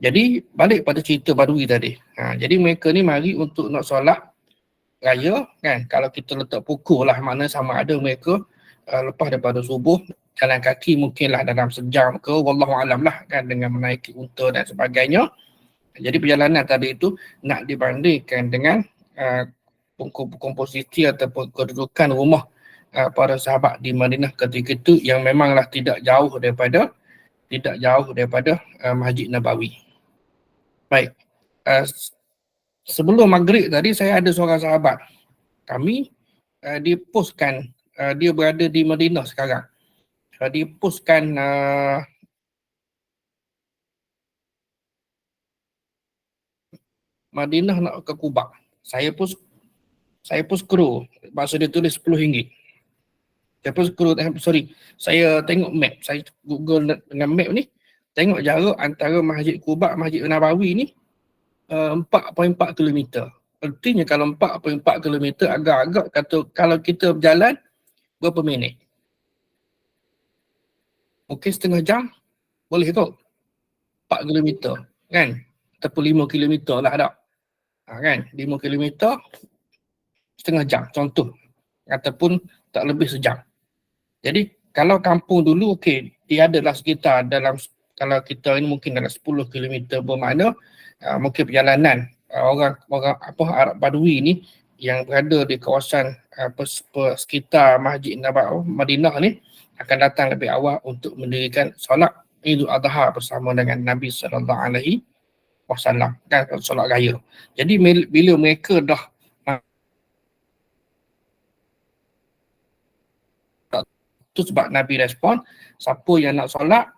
Jadi balik pada cerita Badui tadi. Jadi mereka ni mari untuk nak solat raya kan. Kalau kita letak pukul lah, mana sama ada mereka lepas daripada subuh jalan kaki mungkinlah dalam sejam ke, wallahualam lah kan, dengan menaiki unta dan sebagainya. Jadi perjalanan tadi itu nak dibandingkan dengan komposisi ataupun kedudukan rumah para sahabat di Madinah ketika itu yang memanglah tidak jauh daripada Masjid Nabawi. Baik. Sebelum maghrib tadi saya ada seorang sahabat kami, dipostkan, dia berada di Madinah sekarang. Dipostkan Madinah nak ke Kubah. Saya pun scroll, masa dia tulis RM10. Saya pun scroll, saya tengok map, saya Google dengan map ni, tengok jarak antara Masjid Kubah, Masjid Nabawi ni 4.4 km. Artinya kalau 4.4 km agak-agak kata kalau kita berjalan berapa minit? Mungkin setengah jam boleh kot. 4 km kan? Ataupun 5 km lah tak? Kan? 5 km setengah jam contoh. Ataupun tak lebih sejam. Jadi kalau kampung dulu okey, dia adalah sekitar dalam, kalau kita ini mungkin dalam 10 km, bermakna mungkin perjalanan orang Arab Badui ni yang berada di kawasan sekitar Masjid Nabawi Madinah ni akan datang lebih awal untuk mendirikan solat Idul Adha bersama dengan Nabi SAW kan, solat raya. Jadi bila mereka dah tu sebab Nabi respon, siapa yang nak solat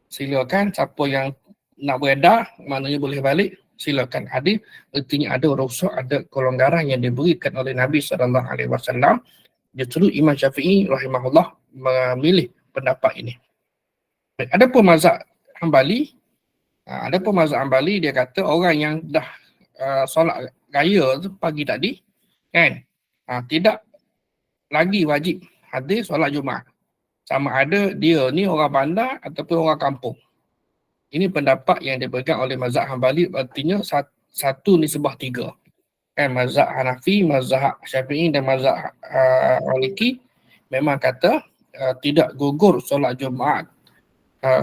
silakan, siapa yang nak beredar maknanya boleh balik, silakan. Artinya ada rukhsah, ada kelonggaran yang diberikan oleh Nabi SAW. Justru Imam Syafi'i rahimahullah memilih pendapat ini. Adapun mazhab Hambali, dia kata orang yang dah solat raya tu pagi tadi kan, tidak lagi wajib hadir solat Jumaat. Sama ada dia ni orang bandar ataupun orang kampung. Ini pendapat yang dipegang oleh mazhab Hambali, artinya satu nisbah 3. Kan, mazhab Hanafi, mazhab Syafi'i dan mazhab Maliki memang kata tidak gugur solat Jumaat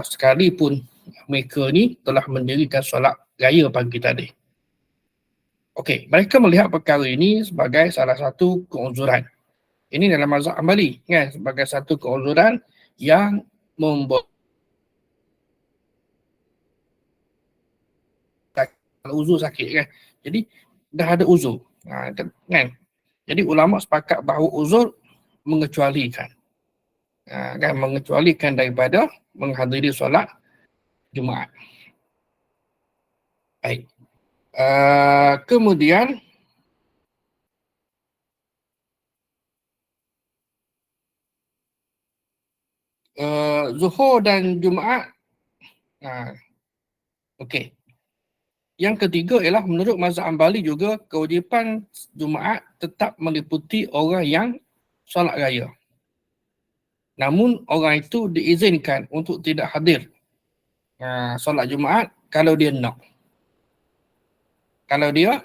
sekalipun mereka ni telah mendirikan solat raya pagi tadi. Okey, mereka melihat perkara ini sebagai salah satu keuzuran. Ini dalam mazhab Hambali kan, sebagai satu keuzuran yang membuat uzur sakit kan. Jadi dah ada uzur kan. Jadi ulama sepakat bahawa uzur mengecualikan daripada menghadiri solat Jumaat. Baik. Kemudian Zuhur dan Jumaat. Okey. Yang ketiga ialah menurut mazhab Hambali juga kewajipan Jumaat tetap meliputi orang yang solat raya. Namun orang itu diizinkan untuk tidak hadir solat Jumaat kalau dia nak. Kalau dia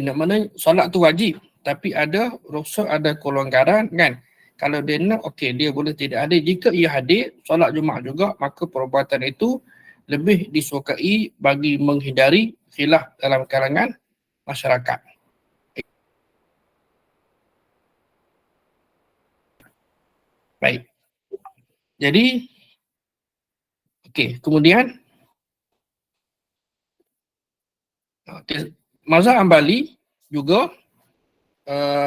nak, mana solat tu wajib tapi ada rukhsah, ada kelonggaran kan. Kalau dia nak, okey, dia boleh tidak hadir. Jika ia hadir solat Jumaat juga, maka perbuatan itu lebih disukai bagi menghindari khilaf dalam kalangan masyarakat. Baik. Jadi, okey, kemudian mazhab Hambali juga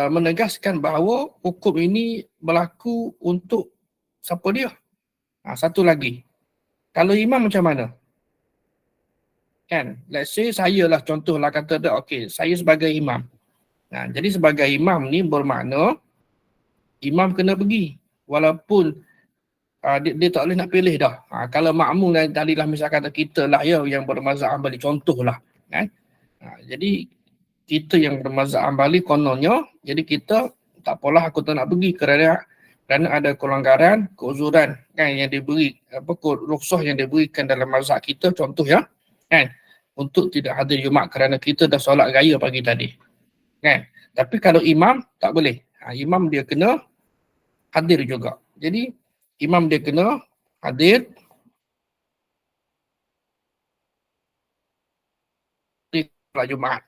menegaskan bahawa hukum ini berlaku untuk siapa dia? Satu lagi. Kalau imam macam mana? Kan, let's say saya lah, contohlah kata dia, okey, saya sebagai imam. Jadi sebagai imam ni bermakna imam kena pergi. Walaupun dia tak boleh nak pilih dah. Kalau makmum tadi lah, misalkan kita lah ya yang bermazhab Hambali, contohlah. Kan? Jadi kita yang bermazhab Hambali kononnya, jadi kita tak apalah, aku tak nak pergi kerana ada kelonggaran, keuzuran kan yang diberi, rukhsah yang diberikan dalam mazhab kita, contoh ya, kan, untuk tidak hadir Jumaat kerana kita dah solat raya pagi tadi. Kan? Tapi kalau imam tak boleh. Imam dia kena hadir juga. Jadi imam dia kena hadir di solat Jumaat.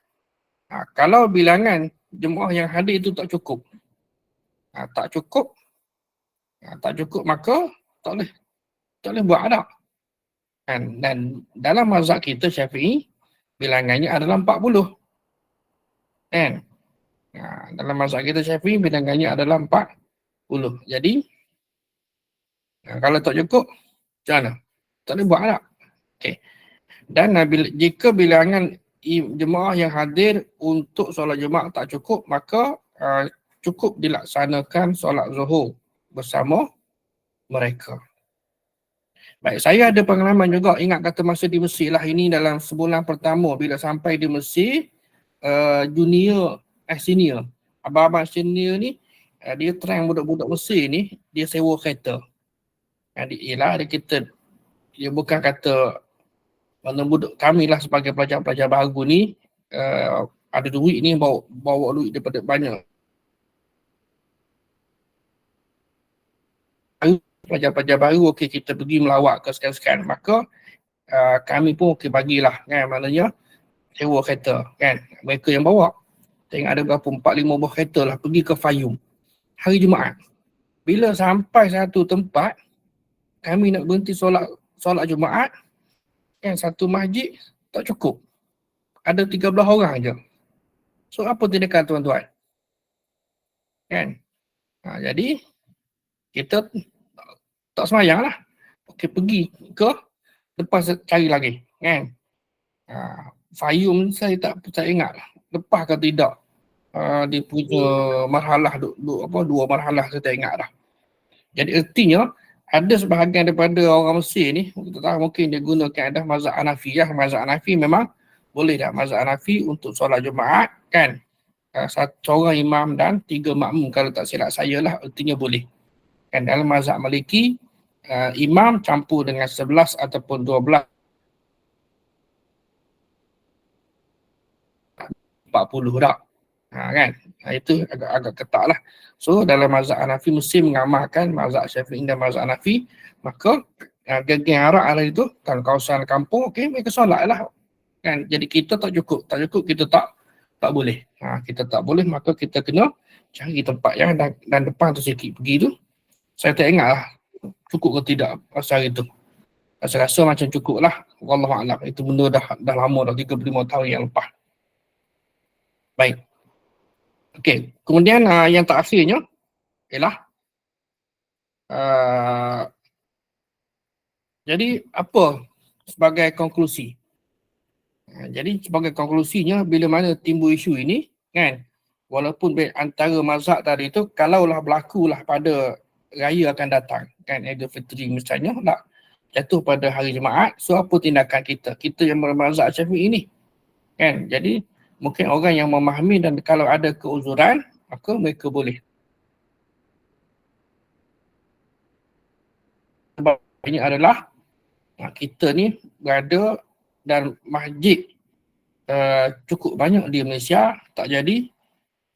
Kalau bilangan jemaah yang hadir itu tak cukup, maka tak boleh buat ada. Dan dalam mazhab kita Syafi'i, bilangannya adalah 40. Kan? Dalam mazhab kita Syafi'i, bilangannya adalah 40. Jadi, kalau tak cukup, macam mana? Tak boleh buat ada. Okay. Dan jika bilangan jemaah yang hadir untuk solat Jumaat tak cukup, maka cukup dilaksanakan solat Zuhur bersama mereka. Baik, saya ada pengalaman juga, ingat kata masa di Mesir lah, ini dalam sebulan pertama bila sampai di Mesir, senior, abang-abang senior ni, dia try budak-budak Mesir ni, dia sewa kereta. Dia bukan kata mana budak kami lah sebagai pelajar-pelajar baru ni ada duit ni, bawa duit daripada banyak pelajar-pelajar baru, okey kita pergi melawat ke sekian-sekian, maka kami pun okey bagilah kan, maknanya sewa kereta kan, mereka yang bawa. Tengok ada berapa, 4-5 buah kereta lah pergi ke Fayum hari Jumaat. Bila sampai satu tempat, kami nak berhenti solat Jumaat kan, satu masjid tak cukup, ada 13 orang je. So apa tindakan tuan-tuan? Kan? Jadi kita tak semayang lah. Okey, pergi ke lepas cari lagi kan. Fayum saya tak ingat lah lepas ke tidak. Dia punya marhalah dua marhalah saya tak ingat dah. Jadi artinya ada sebahagian daripada orang Mesir ni, kita tahu mungkin dia gunakan ada mazhab Hanafi ya. Mazhab Hanafi memang boleh dah, mazhab Hanafi untuk solat Jumaat kan, seorang imam dan 3 makmum, kalau tak silap saya lah, artinya boleh. Kan dalam mazhab Maliki, imam campur dengan 11 ataupun 12 40 dah. Kan? Itu agak ketat lah. So dalam mazhab Hanafi mesti mengamalkan mazhab Syafi'i dan mazhab Hanafi, maka geng-geng Arab lah itu, kalau kawasan kampung, okey, mereka solat lah. Kan? Jadi kita tak cukup kita tak boleh. Kita tak boleh, maka kita kena cari tempat yang dan depan tu sikit pergi tu. Saya tak ingat lah cukup ke tidak pasal itu. Saya rasa macam cukup lah. Wallahualam. Itu benda dah lama dah, 35 tahun yang lepas. Baik. Okey, kemudian yang terakhirnya ialah jadi apa sebagai konklusi? Jadi sebagai konklusinya, bila mana timbul isu ini kan, walaupun antara mazhab tadi itu, kalaulah berlakulah pada raya akan datang, kan, Idul Fitri misalnya nak jatuh pada hari Jumaat, so apa tindakan kita? Kita yang bermazhab Syafi'i ni, kan? Jadi mungkin orang yang memahami dan kalau ada keuzuran, maka mereka boleh. Sebab ini adalah kita ni berada dan masjid cukup banyak di Malaysia, tak jadi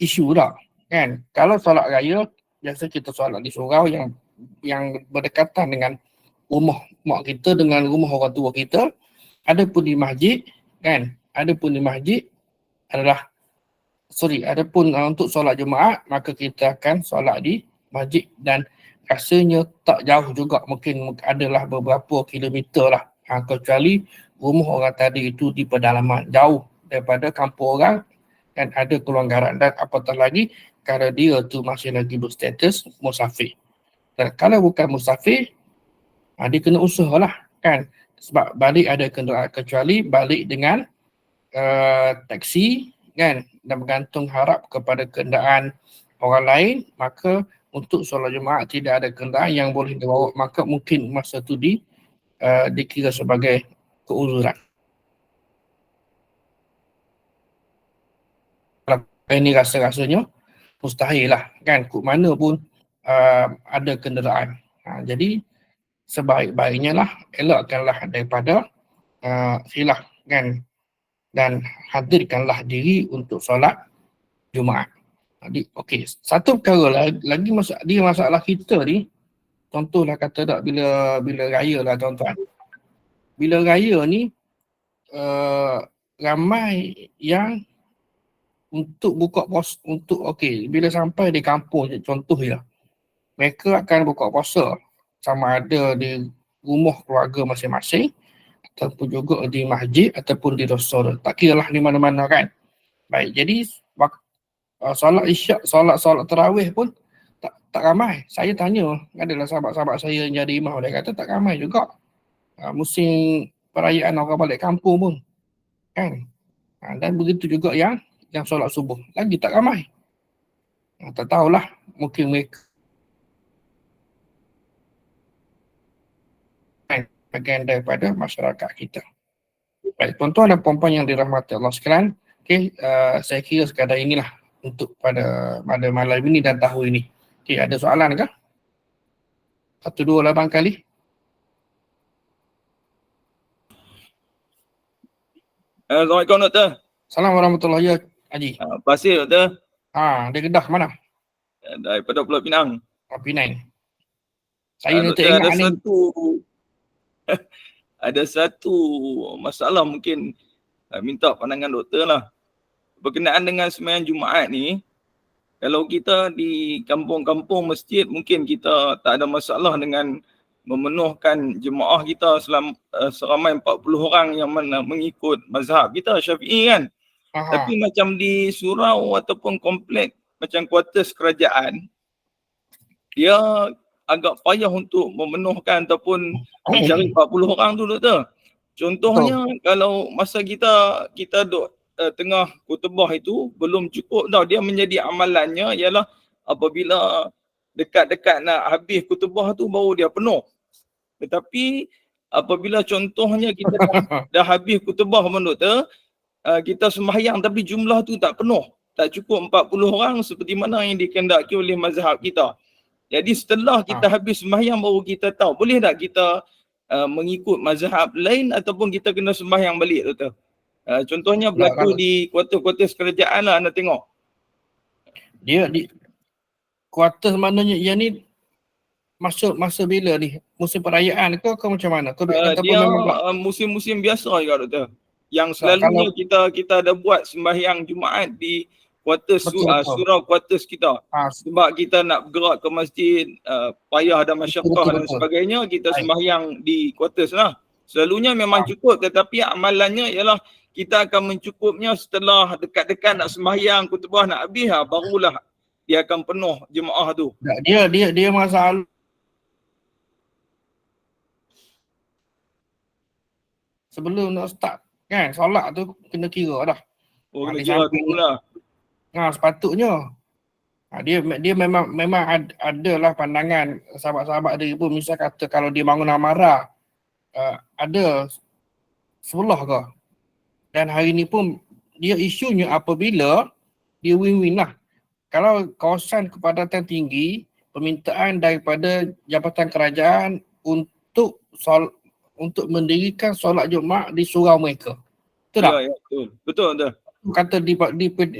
isu dah, kan? Kalau solat raya, biasa kita solat di surau yang berdekatan dengan rumah mak kita, dengan rumah orang tua kita. Adapun di masjid, kan? Adapun di masjid adalah adapun untuk solat Jumaat, maka kita akan solat di masjid dan rasanya tak jauh juga, mungkin adalah beberapa kilometer lah. Kecuali rumah orang tadi itu di pedalaman, jauh daripada kampung orang, dan ada kelonggaran. Dan apatah lagi kalau dia tu masih lagi berstatus musafir. Dan kalau bukan musafir, dia kena usaha lah, kan? Sebab balik ada kenderaan, kecuali balik dengan taksi, kan, dan bergantung harap kepada kenderaan orang lain, maka untuk solat Jumaat tidak ada kenderaan yang boleh dibawa, maka mungkin masa tu dikira sebagai keuzuran. Ini rasa-rasanya mustahil lah, kan, kut mana pun ada kenderaan. Jadi sebaik-baiknya lah elakkanlah daripada khilaf, kan, dan hadirkanlah diri untuk solat Jumaat. Jadi okey, satu perkara lagi masalah kita ni, contohlah kata tak, bila raya lah tuan-tuan. Bila raya ni ramai yang untuk buka puasa, bila sampai di kampung contoh je, mereka akan buka puasa sama ada di rumah keluarga masing-masing ataupun juga di masjid ataupun di restoran. Tak kira lah di mana-mana, kan. Baik, jadi solat isyak, solat tarawih pun tak ramai. Saya tanya, adalah sahabat-sahabat saya yang jadi imam, dia kata tak ramai juga. Musim perayaan orang balik kampung pun, kan. Dan begitu juga yang solat subuh, lagi tak ramai. Tak tahulah, mungkin mereka bagian daripada masyarakat kita. Baik, tuan-tuan dan puan-puan yang dirahmati Allah sekalian, saya kira sekadar inilah untuk pada malam ini dan tahun ini. Ada soalan kah? 1, 2 lah barangkali. Assalamualaikum Doktor. Assalamualaikum warahmatullahi wabarakatuh, Haji. Pasir Doktor. Dia Kedah mana? Daripada Pulau Pinang. Penang. Saya nak Doktor, ingat ni. Ada satu masalah mungkin minta pandangan doktor lah. Berkenaan dengan sembahyang Jumaat ni, kalau kita di kampung-kampung masjid, mungkin kita tak ada masalah dengan memenuhkan jemaah kita seramai 40 orang yang mengikut mazhab kita Syafi'i, kan. Tapi macam di surau ataupun komplek macam kuartus kerajaan, dia agak payah untuk memenuhkan ataupun mencari 40 orang tu, Doktor. Contohnya kalau masa kita duk tengah khutbah itu belum cukup tau. Dia menjadi amalannya ialah apabila dekat-dekat nak habis khutbah tu baru dia penuh. Tetapi apabila contohnya kita dah habis khutbah, Doktor, kita sembahyang tapi jumlah tu tak penuh, tak cukup 40 orang seperti mana yang dikehendaki oleh mazhab kita. Jadi setelah kita habis sembahyang baru kita tahu, boleh tak kita mengikut mazhab lain ataupun kita kena sembahyang balik, Doktor? Contohnya berlaku di kuartus-kuartus kerajaan lah, anda tengok. Dia di kuartus mananya yang ni masa bila ni? Musim perayaan ke macam mana? Dia musim-musim biasa juga, Doktor. Yang selalunya kita ada buat sembahyang Jumaat di kuartus, surau kuartus kita. Sebab kita nak bergerak ke masjid, payah dan masyakkah dan sebagainya, kita sembahyang di kuartus lah. Selalunya memang cukup, tetapi amalannya ialah kita akan mencukupnya setelah dekat-dekat nak sembahyang, khutbah nak habis, barulah dia akan penuh jemaah tu. Dia masalah sebelum nak start, kan, solat tu kena kira dah. Kena kira dulu lah. Sepatutnya. Dia memang adalah pandangan sahabat-sahabat dia pun, misal kata kalau dia bangun amarah ada sebelah ke. Dan hari ni pun dia isunya apabila dia win-win lah. Kalau kawasan kepadatan tinggi, permintaan daripada Jabatan Kerajaan untuk mendirikan solat Jumaat di surau mereka. Betul tak? Ya, betul. Betul. Kata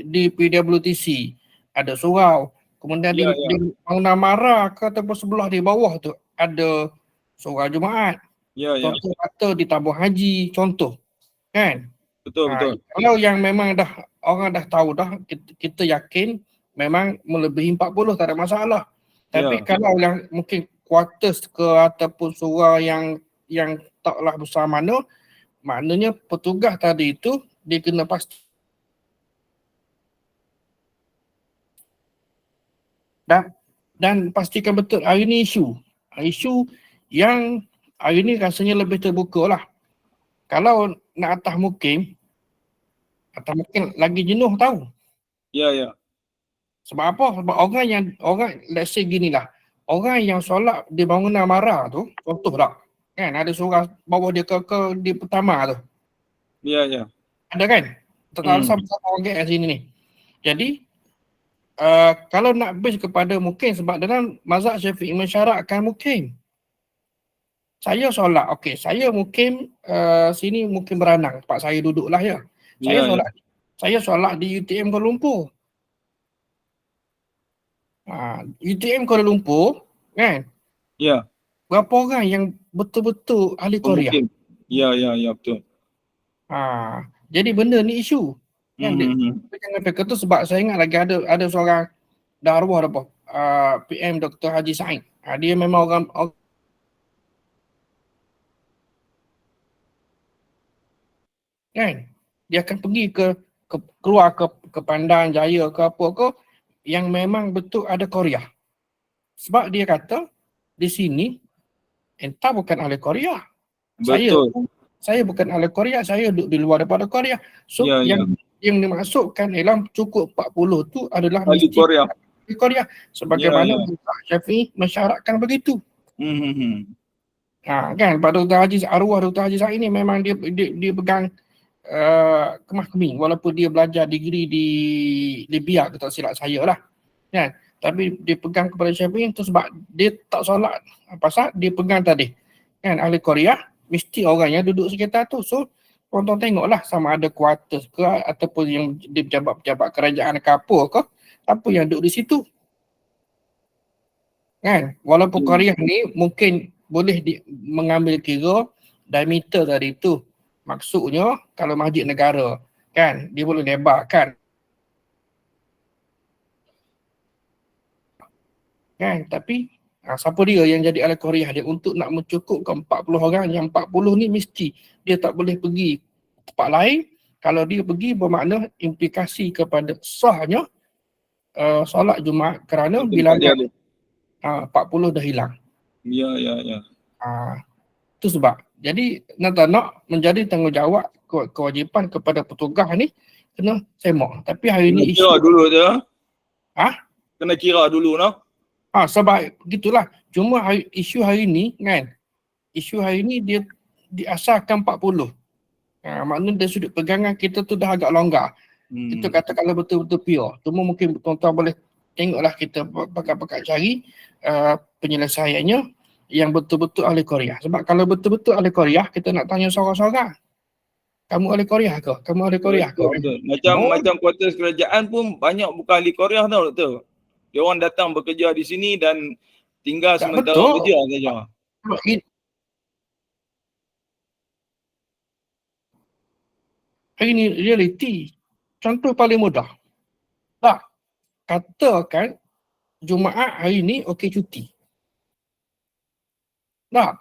di PWTC ada surau. Kemudian Ya, di Bangunan Mara ke ataupun sebelah di bawah tu ada surau Jumaat. ya. Contoh kata di Tabung Haji, contoh. Kan? Betul. Kalau yang memang orang dah tahu dah, kita yakin memang melebihi 40 tak ada masalah. Tapi kalau yang mungkin quarters ke ataupun surau yang taklah besar mana, maknanya petugas tadi itu dia kena pasti dan pastikan betul hari ni isu yang hari ni rasanya lebih terbuka lah. Kalau nak atas mukim lagi jenuh tahu. Ya. Sebab apa? Sebab orang let's say gini lah, orang yang solat di Bangunan Mara tu, contoh tak, kan ada surau bawah dia ke di pertama tu. Ya. Ada kan? Tak tahu sama orang kat sini ni. Jadi kalau nak base kepada mukim, sebab dalam mazhab Syafi'i mensyaratkan mukim. Saya solat, okey, saya mukim sini mukim Beranang, tempat saya duduk lah ya. Saya solat di UTM Kuala Lumpur. UTM Kuala Lumpur kan? Ya. Berapa orang yang betul-betul ahli Korea? Ya, betul. Jadi benda ni isu. Kan jangan fikir tu, sebab saya ingat lagi ada seorang dah arwah apa? PM Dr. Haji Said. Dia memang orang kan? Dia akan pergi keluar ke Pandan Jaya ke apa ke yang memang betul ada Korea. Sebab dia kata di sini entah bukan ahli Korea. Betul. Saya bukan ahli Korea, saya duduk di luar daripada Korea. So yang dimasukkan dalam cukup 40 tu adalah ahli mesti Korea. Ahli Korea. Sebagaimana Syafi'i mensyaratkan begitu. Kan pada arwah Dr. Haji Said ni memang dia pegang kemah keming, walaupun dia belajar degree di Libya, tak silap saya lah kan, tapi dia pegang kepada Syafi'i tu sebab dia tak solat, pasal dia pegang tadi kan ahli Korea, mesti orang yang duduk sekitar tu. So tonton tengoklah sama ada quarters ke ataupun yang di pejabat-pejabat kerajaan ke apa yang duduk di situ kan. Walaupun Korea ni mungkin boleh mengambil kira diameter tadi tu. Maksudnya kalau masjid negara kan, dia boleh lebarkan. Kan, tapi siapa dia yang jadi ahli Korea dia untuk nak mencukupkan 40 orang, yang 40 ni mesti dia tak boleh pergi tempat lain. Kalau dia pergi bermakna implikasi kepada sahnya solat Jumaat kerana bilangan 40 dah hilang. Ya. Itu sebab. Jadi nak menjadi tanggungjawab kewajipan kepada petugas ni kena semak. Tapi hari ni isu kira dulu tu. Kena kira dulu noh. Sebab begitulah. Cuma isu hari ni kan, isu hari ni dia diasaskan 40. Maknanya dari sudut pegangan kita tu dah agak longgar. Kita kata kalau betul-betul pure. Cuma mungkin tuan-tuan boleh tengoklah kita pakat-pakat cari penyelesaiannya yang betul-betul ahli Korea. Sebab kalau betul-betul ahli Korea, kita nak tanya seorang-seorang. Kamu ahli Korea ke? Kamu ahli Korea ke? Betul. Macam kuartus kerajaan pun banyak bukan ahli Korea tau doktor. Dia orang datang bekerja di sini dan tinggal sementara kerja saja. Ini realiti. Contoh paling mudah. Katakan Jumaat hari ni okey cuti. Ya.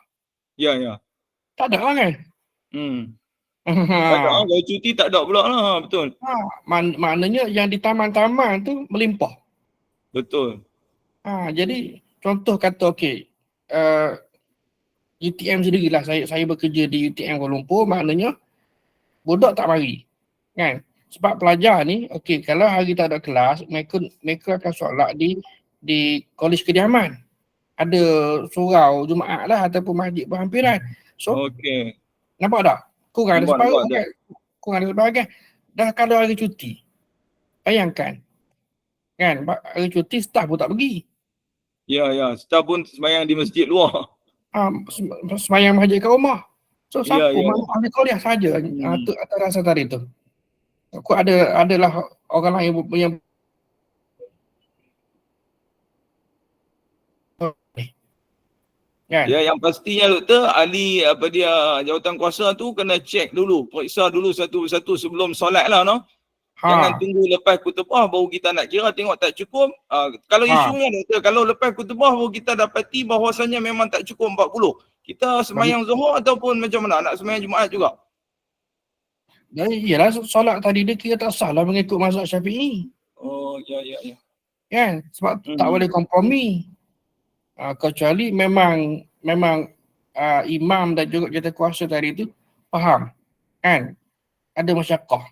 Tak ada lah kan? Tak ada, kalau cuti tak ada pula lah, betul. Maknanya yang di taman-taman tu melimpah. Betul. Jadi contoh kata okey, UTM sendirilah, saya bekerja di UTM Kuala Lumpur, maknanya budak tak mari. Kan? sebab pelajar ni, okey, kalau hari tak ada kelas, mereka akan solat di kolej kediaman. Ada surau Jumaat lah ataupun masjid berhampiran. So, Okey. nampak tak? Kurang ada separuh Nampak tak? kan? Kurang ada sebahagian. Dah kalau hari cuti, bayangkan. Kan, hari cuti staff pun tak pergi. Ya, Staff pun sembahyang di masjid luar. Semayang masjid kat rumah. So, Ya, siapa? Ahli kuliah saja atas rasa tadi tu. Aku adalah orang lain yang kan? Ya, yang pastinya doktor, ahli jawatan kuasa tu kena cek dulu, periksa dulu satu-satu sebelum solat lah, no? Jangan tunggu lepas khutbah baru kita nak kira, tengok tak cukup. Kalau isunya doktor, kalau lepas khutbah baru kita dapati bahawasanya memang tak cukup 40. Kita sembahyang Zuhur ataupun macam mana? Nak sembahyang Jumaat juga? Yalah, solat tadi dia kira tak sah lah mengikut mazhab Syafi'i. Oh, ya. Kan? Sebab tak boleh kompromi. Kecuali memang imam dan juga jawatankuasa tadi tu faham. Kan? Ada masyakkah.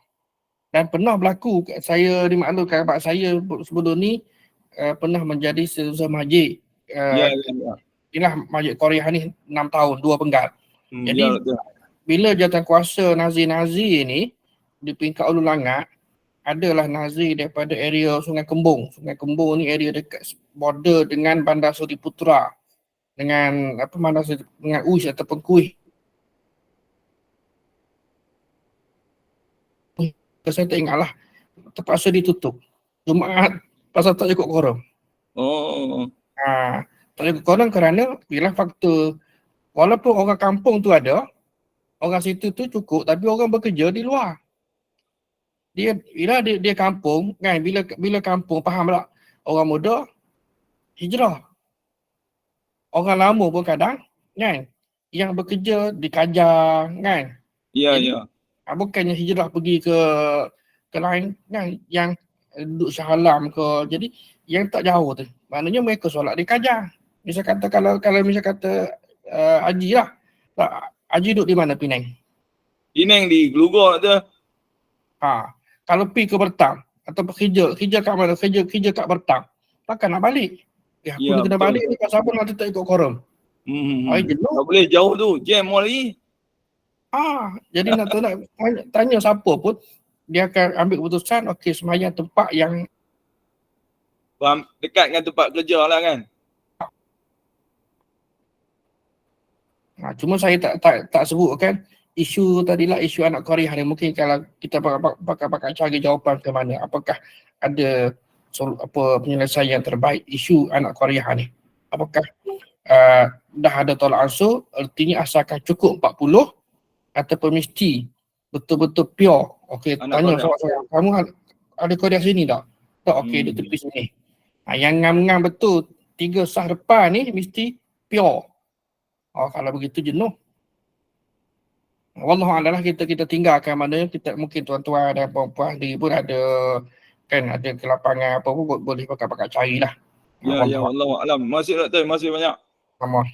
Dan pernah berlaku, saya dimaklumkan pak saya sebelum ni pernah menjadi seusaha masjid. Ya. Inilah masjid Korea ni 6 tahun, 2 penggal. Jadi Ya, bila jawatankuasa nazir-nazir ni di peringkat Ulu Langat, adalah nazir daripada area Sungai Kembung. Sungai Kembung ni area dekat border dengan Bandar Seri Putra. Dengan dengan Uish ataupun Kuih. Saya tak ingat lah. Terpaksa ditutup. Jumaat pasal tak cukup koram. Oh. Tak cukup koram kerana bila faktor walaupun orang kampung tu ada, orang situ tu cukup tapi orang bekerja di luar. Dia kampung kan, bila kampung faham tak? Orang muda hijrah. Orang lama pun kadang kan yang bekerja di Kajang kan. Ya. Bukannya hijrah pergi ke lain kan, yang duduk Shah Alam ke. Jadi yang tak jauh tu, maknanya mereka solat di Kajang. Misal kata kalau misal kata Haji lah. Haji duduk di mana Penang? Penang di Gelugor tu. Kalau pergi ke Bertang atau kerja kat mana? Kerja kat Bertang. Takkan nak balik. Aku kena balik ni pasal apa nanti tak ikut koram. Tak boleh jauh tu, jam lagi. Jadi nak tanya siapa pun, dia akan ambil keputusan, okey semayang tempat yang dekat dengan tempat kerja lah kan. Cuma saya tak sebutkan isu tadilah, isu anak Korea ni. Mungkin kalau kita pakai cari jawapan ke mana, apakah ada penyelesaian terbaik isu anak Korea ni. Apakah dah ada tolak ansur, artinya asalkan cukup 40 ataupun mesti betul-betul pure. Okey, tanya soal-soal, kamu ada Korea sini tak? Tak, okey, dia tepi sini. Yang ngam-ngam betul 3 sah depan ni mesti pure. Kalau begitu jenuh. Wallahualam lah, kita tinggalkan mana kita, mungkin tuan-tuan dan puan-puan sendiri pun ada kan, ada kelapangan apa pun boleh pakai carilah. Ya, wallahualam. Masih doktor, masih banyak. Sama.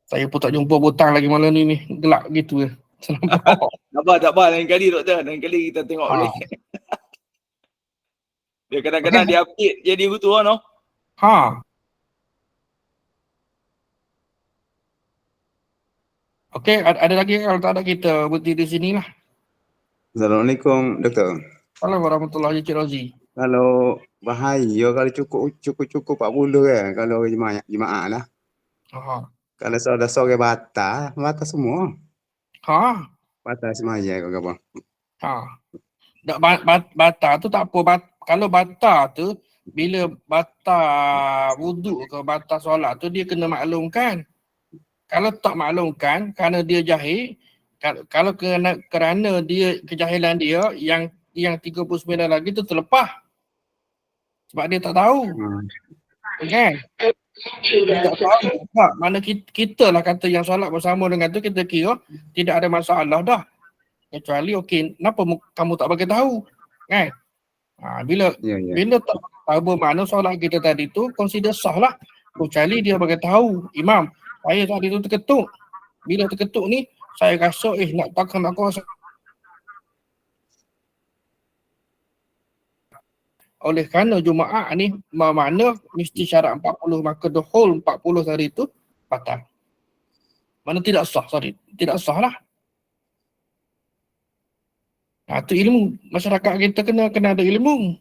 Saya pun tak jumpa butang lagi malam ni gelap gitu ke. Tak apa, lain kali doktor, lain kali kita tengok boleh. Dia kadang-kadang dia update jadi begitu lah, no? Okey, ada lagi kalau tak ada kita berhenti di sini lah. Assalamualaikum doktor. Assalamualaikum warahmatullahi wabarakatuh. Kalau bahaya kalau cukup 40 kan kalau jemaah lah. Kalau sudah sore batal semua. Batal semaya kau apa? Batal tu tak apa. Kalau batal tu bila batal wuduk ke batal solat tu dia kena maklumkan. Kalau tak maklumkan kerana dia jahil, kalau kerana dia kejahilan dia yang 39 lagi tu terlepas. Sebab dia tak tahu. Kan? Dia tak tahu. Mana kita lah kata yang solat bersama dengan tu, kita kira tidak ada masalah dah. Kecuali okey, kenapa kamu tak bagi tahu? Kan? Bila tak tahu bermakna solat kita tadi tu consider sah lah. Kecuali dia bagi tahu, imam, saya tadi tu terketuk. Bila terketuk ni, saya rasa nak takkan aku rasa. Oleh kerana Jumaat ni mana mesti syarat 40, maka the whole 40 hari itu batal. Mana tidak sah, tidak sah lah. Tu ilmu masyarakat kita kena ada ilmu.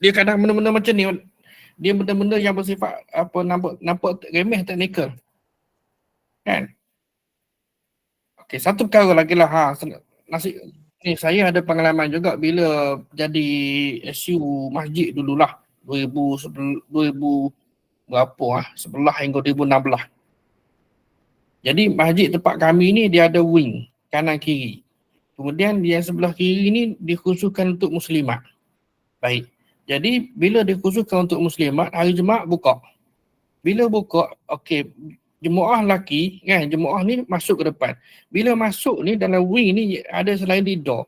Dia kadang benda-benda macam ni, dia benda-benda yang bersifat nampak remeh teknikal. Kan? Okey, satu perkara lagi lah ni saya ada pengalaman juga bila jadi SU masjid dululah 2000 berapa 11 hingga 2016. Jadi masjid tempat kami ni dia ada wing kanan kiri. Kemudian yang sebelah kiri ni dikhususkan untuk muslimat. Baik. Jadi bila dikhususkan untuk muslimat, hari Jumaat buka. Bila buka, okey, jemaah lelaki kan, jemaah ni masuk ke depan. Bila masuk ni dalam wing ni ada selain di door.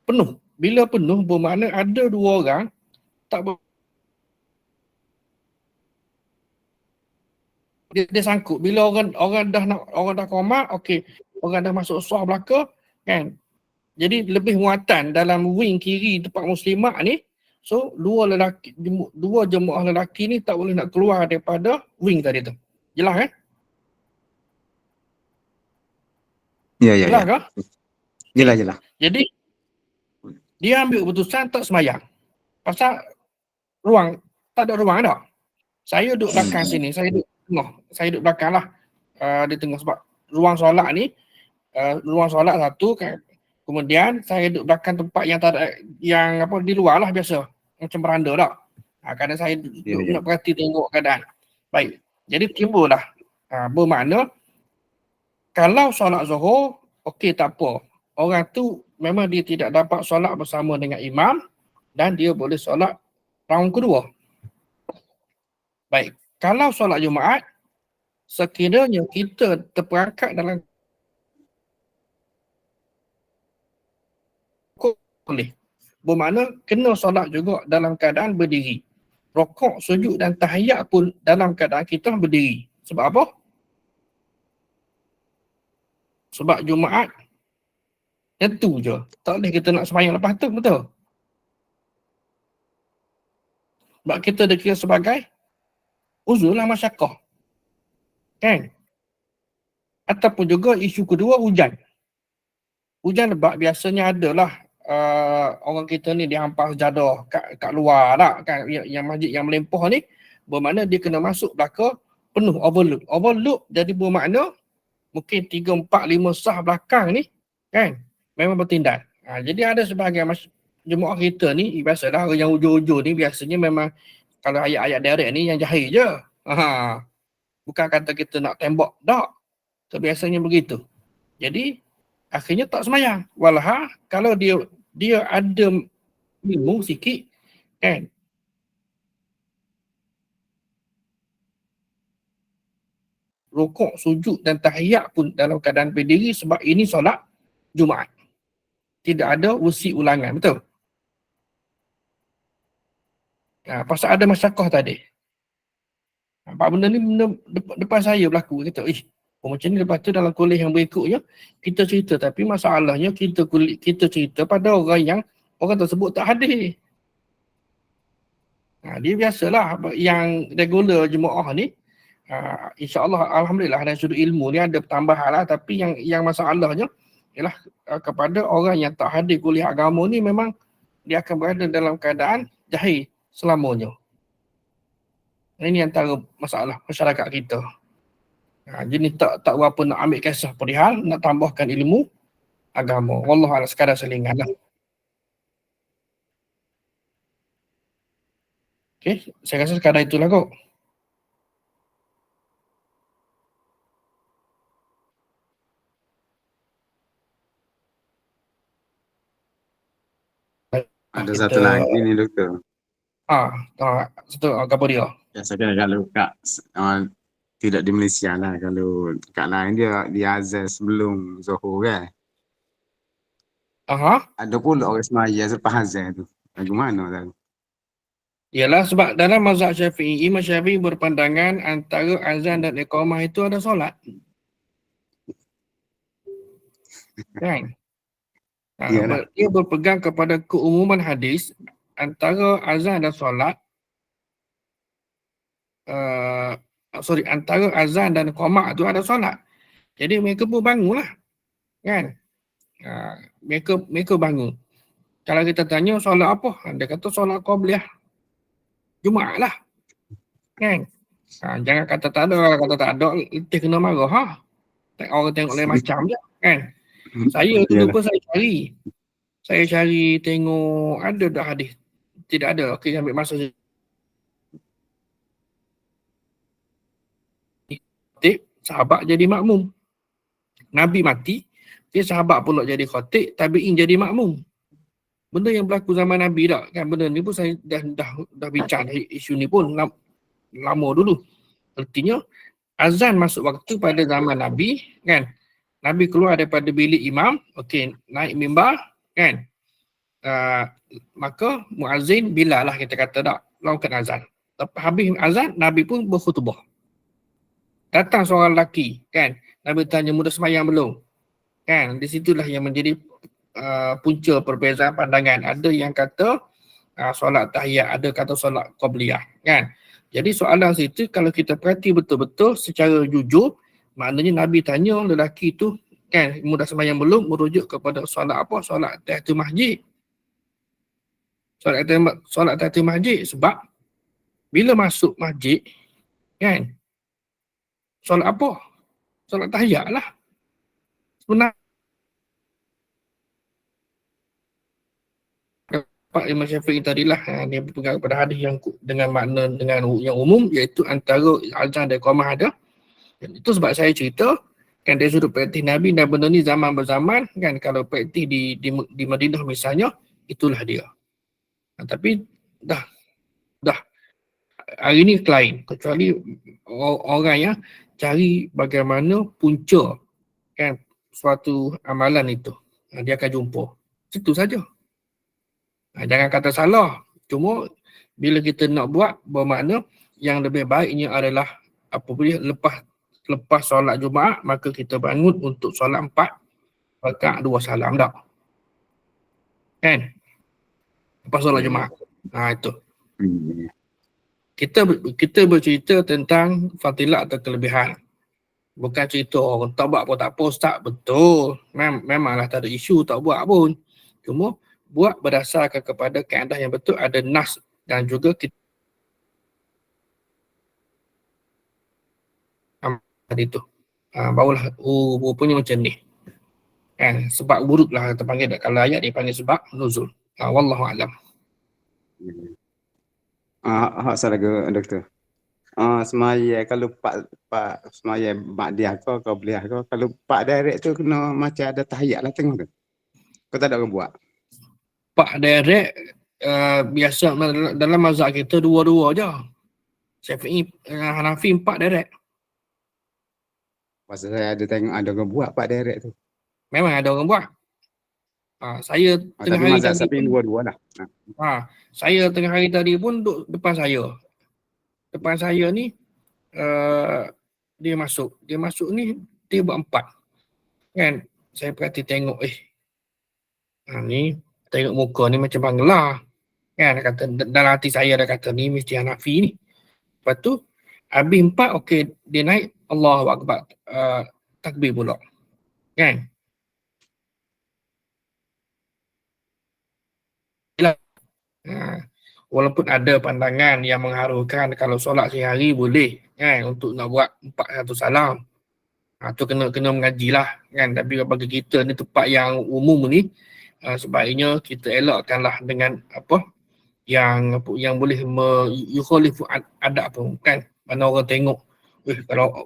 Penuh. Bila penuh bermakna ada 2 orang tak dia sangkut. Bila orang dah komat, okey, orang dah masuk sah belaka kan. Jadi lebih muatan dalam wing kiri tempat muslimat ni. So dua jemaah lelaki ni tak boleh nak keluar daripada wing tadi tu. Jelas kan? Ya. Jelas ke? Jelas. Jadi dia ambil keputusan tak semayang. Pasal tak ada ruang dah. Saya duduk belakang sini, saya duduk belakang lah. Di tengah sebab ruang solat ni, ruang solat satu kan. Kemudian saya duduk belakang tempat yang tak ada, yang di luar lah biasa. Macam beranda tak. Kadang saya duduk nak perhati tengok keadaan. Baik. Jadi timbul lah. Bermakna kalau solat Zuhur, okey tak apa. Orang tu memang dia tidak dapat solat bersama dengan imam dan dia boleh solat round kedua. Baik. Kalau solat Jumaat, sekiranya kita terperangkap dalam boleh. Bermakna kena solat juga dalam keadaan berdiri. Rokok, sujud dan tahiyat pun dalam keadaan kita berdiri. Sebab apa? Sebab Jumaat tentu je. Tak boleh kita nak sembahyang lepas tu, betul? Sebab kita dikira sebagai uzurlah masyakkah. Kan? Ataupun juga isu kedua, hujan. Hujan lebat biasanya adalah orang kita ni dihampas jadah kat luar tak kan, yang masjid yang melempah ni, bermakna dia kena masuk belaka penuh overload jadi bermakna mungkin 3, 4, 5 sah belakang ni kan memang bertindak. Jadi ada sebahagian jemaah kita ni biasalah yang hujung-hujung ni biasanya memang kalau ayat-ayat direct ni yang jahil je. Bukan kata kita nak tembak tak. So, biasanya begitu. Jadi akhirnya tak semayang. Walah kalau dia ada ilmu sikit kan. Rukuk, sujud dan tahiyat pun dalam keadaan berdiri sebab ini solat Jumaat. Tidak ada usi ulangan, betul? Pasal ada masyakkah tadi. Nampak benda ni depan saya berlaku. Kata, macam ni lepas tu dalam kuliah yang berikutnya kita cerita, tapi masalahnya kita cerita pada orang tersebut tak hadir. Dia biasalah yang regular jemaah ni, insya-Allah alhamdulillah dari sudut ilmu ni ada tambahan lah, tapi yang masalahnya ialah kepada orang yang tak hadir kuliah agama ni memang dia akan berada dalam keadaan jahil selamanya. Ini antara masalah masyarakat kita. Jadi tak berapa nak ambil kisah perihal, nak tambahkan ilmu agama. Wallahu a'lam, sekadar selingan lah. Okey, saya rasa sekadar itulah kok. Ada satu lagi ni doktor. Satu apa dia? Biasanya kalau tidak di Malaysia lah, kalau kat lain dia azan sebelum Zuhur kan. Ada pula orang semaya selepas azan tu. Bagaimana tu? Ialah sebab dalam mazhab Syafi'i, Imam Syafi'i berpandangan antara azan dan iqamah itu ada solat. Kan? Iyalah. Dia berpegang kepada keumuman hadis antara azan dan solat. Antara azan dan qomat tu ada solat. Jadi mereka pun bangunlah. Kan? Mereka bangun. Kalau kita tanya solat apa? Dia kata solat qabliyah. Jumaat lah. Kan? Jangan kata tak ada. Kalau kata tak ada, letih kena marah. Orang tengok lain macam je. Kan? Saya dulu pun saya cari. Saya cari tengok ada dah hadis. Tidak ada. Okey, ambil masa sahabat jadi makmum. Nabi mati, dia sahabat pula jadi khatib, tabi'in jadi makmum. Benda yang berlaku zaman Nabi tak? Kan benda ni pun saya dah bincang isu ni pun lama dulu. Artinya azan masuk waktu pada zaman Nabi, kan? Nabi keluar daripada bilik imam, okey, naik mimbar, kan? Maka muazzin Bilal lah kita kata tak, lakukan azan. Habis azan, Nabi pun berkhutbah. Datang seorang lelaki, kan? Nabi tanya, mudah sembahyang belum? Kan? Di situlah yang menjadi punca perbezaan pandangan. Ada yang kata solat tahiyat, ada kata solat qabliyah, kan? Jadi soalan situ kalau kita perhati betul-betul secara jujur, maknanya Nabi tanya lelaki tu, kan, mudah sembahyang belum, merujuk kepada solat apa? Solat tahiyatul masjid. Solat tahiyatul masjid sebab bila masuk masjid, kan, solat apa? Solat tahiyat lah. Sebenarnya Pak Imam Syafi'i tadilah dia berpegang pada hadis yang dengan makna dengan yang umum, iaitu antara azan dan qamah ada. Dan itu sebab saya cerita kan dari sudut praktis Nabi dan benda ni zaman berzaman, kan, kalau praktis di Madinah misalnya, itulah dia. Tapi dah hari ni lain, kecuali orang yang cari bagaimana punca, kan, suatu amalan itu. Dia akan jumpa. Itu saja. Jangan kata salah. Cuma bila kita nak buat, bermakna yang lebih baiknya adalah apabila lepas solat Jumaat, maka kita bangun untuk solat 4 rakaat 2 salam tak? Kan? Lepas solat Jumaat. Itu. Kita bercerita tentang fadilat atau kelebihan. Bukan cerita orang tak buat pun tak apa, Ustaz. Betul. Memanglah tak ada isu tak buat pun. Cuma buat berdasarkan kepada kaedah yang betul, ada nas dan juga kita itu. Barulah rupanya macam ni. Kan, sebab wurud lah kita panggil, kalau ayat dia panggil sebab nuzul. Wallahu a'lam. Salah ke doktor? Semaya kalau pak semaya ba'diyah kau boleh kau, kalau pak direct tu kena macam ada tahiyat lah tengok tu. Kau tak ada orang buat. Pak direct biasa dalam mazhab kita dua-dua je. Syafi'i, Hanafi 4 direct. Masa saya ada tengok ada orang buat pak direct tu. Memang ada orang buat. Saya tengah hari tadi pun dua-dua lah. Saya tengah hari tadi pun duduk depan saya. Depan saya ni dia masuk ni dia buat 4. Kan? Saya perhati tengok ni tengok muka ni macam Bangla. Kan, kata dalam hati saya dah kata ni mesti Hanafi ni. Lepas tu habis 4, okey, dia naik Allahu Akbar, takbir pula. Kan? Walaupun ada pandangan yang mengharukan kalau solat sehari boleh, kan, untuk nak buat 4 satu salam. Tu kena mengajilah, kan. Tapi bagi kita ni tempat yang umum ni, sebaiknya kita elakkanlah dengan apa yang boleh yukhalifu adab pun, kan. Mana orang tengok,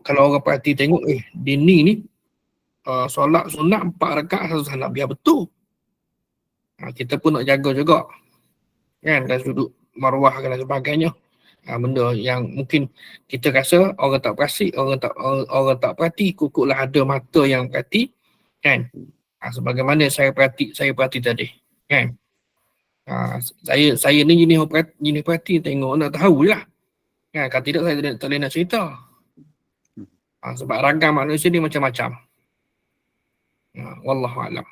kalau orang perhati tengok, dia ni solat sunat 4 rakaat satu salam, biar betul. Kita pun nak jaga juga, kan, dan sudut maruah dan sebagainya. Benda yang mungkin kita rasa orang tak perhati, orang tak perhati, kukuklah ada mata yang perhati, kan. Sebagaimana saya perhati tadi, kan. Saya ni jenis perhati, tengok nak tahu je lah, kan. Kalau tidak saya tak boleh nak cerita. Sebab ragam manusia ni macam-macam. Wallahu a'lam.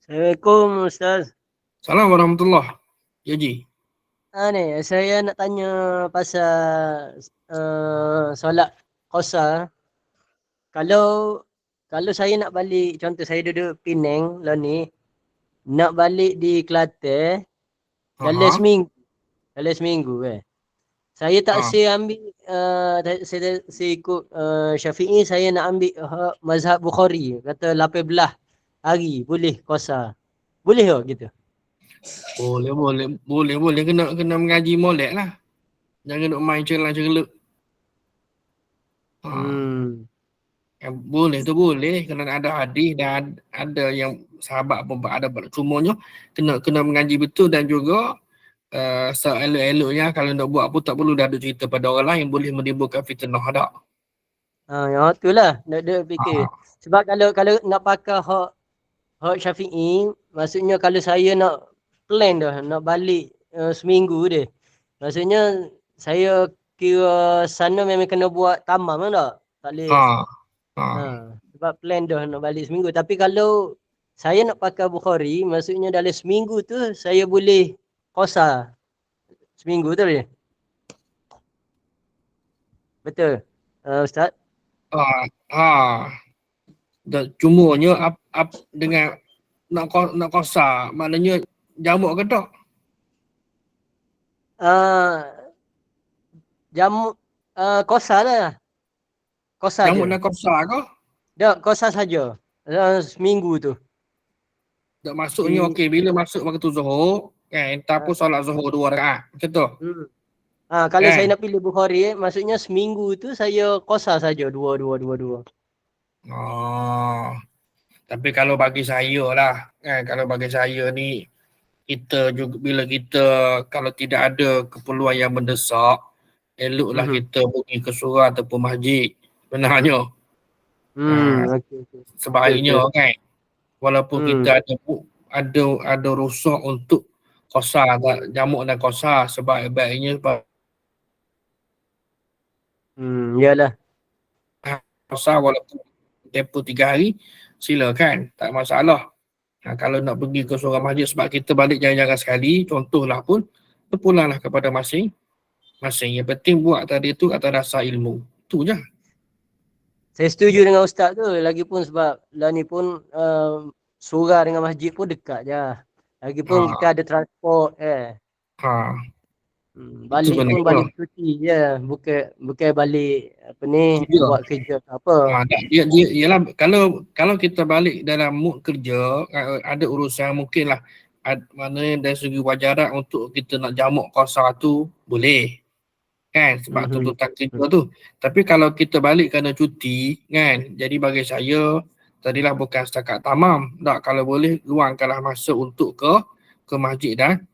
Assalamualaikum Ustaz. Assalamualaikum warahmatullahi. Ya Ji. Ni saya nak tanya pasal solat qasar. Kalau saya nak balik, contoh saya duduk Penang lah ni, nak balik di Kelantan dalam seminggu Saya tak saya ambil saya ikut Syafi'i, saya nak ambil mazhab Bukhari, kata 18 hari boleh qasar. Boleh tak gitu? Boleh. Kena mengaji molek lah. Jangan duk main celah-celah. Boleh tu boleh. Kena ada hadis dan ada yang sahabat pun ada. Cumanya kena mengaji betul dan juga seelok-eloknya kalau nak buat apa tak perlu dah ada cerita pada orang lain, boleh menimbulkan fitnah dak. Yang itulah nak fikir. Sebab kalau nak pakai hak Syafi'i, maksudnya kalau saya nak plan dah nak balik seminggu dia. Maksudnya saya kira sana memang kena buat tamam tak? Tak boleh. Sebab plan dah nak balik seminggu. Tapi kalau saya nak pakai Bukhari, maksudnya dalam seminggu tu saya boleh qasar. Seminggu tu boleh? Betul. Ustaz? Cumanya dengan nak qasar, maknanya jamuk ke tak? Jamuk qasar lah. Qasar jamuk je. Nak qasar ke? Tak, qasar saja. Seminggu tu. Tak maksudnya okey, bila masuk waktu Zuhur kan, ataupun solat Zuhur 2 rakaat. Macam tu. Kalau saya nak pilih Bukhari, maksudnya seminggu tu saya qasar saja 2. Tapi kalau bagi saya lah kan, kalau bagi saya ni, kita juga bila kita kalau tidak ada keperluan yang mendesak, eloklah kita pergi ke surau ataupun masjid sebenarnya. Okay. Sebaiknya kan, walaupun kita ada rusak untuk qasar, jamuk dan qasar, sebaik-baiknya yalah. Qasar walaupun tempoh 3 hari, silakan, tak masalah. Kalau nak pergi ke seorang masjid sebab kita balik jarang-jarang sekali, contohlah pun, terpulanglah kepada masing-masing. Yang penting buat tadi tu atas dasar ilmu. Itu je. Saya setuju dengan Ustaz tu. Lagipun sebab lah ni pun surau dengan masjid pun dekat je. Lagipun kita ada transport balik pun balik cuti je. Bukan balik buat kerja apa. Ialah kalau kita balik dalam mood kerja, ada urusan mungkinlah mana dari segi wajarat untuk kita nak jamuk qasar tu boleh. Kan, sebab tuntutan kerja tu. Tapi kalau kita balik kerana cuti kan, jadi bagi saya tadilah bukan setakat tamam. Tak, kalau boleh luangkanlah masa untuk ke masjid dan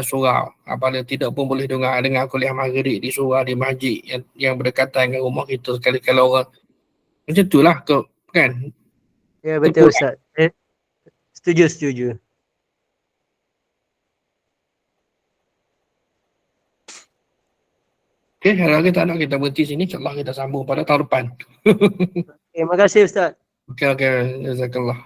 surau. Apabila tidak pun boleh dengar kuliah maghrib di surau, di masjid yang berdekatan dengan rumah kita sekali-kali orang. Macam itulah kan. Ya betul Ustaz. Setuju. Okay, hari lagi tak nak kita berhenti sini. InsyaAllah kita sambung pada tahun depan. Terima kasih Ustaz. Okay. Jazakallah.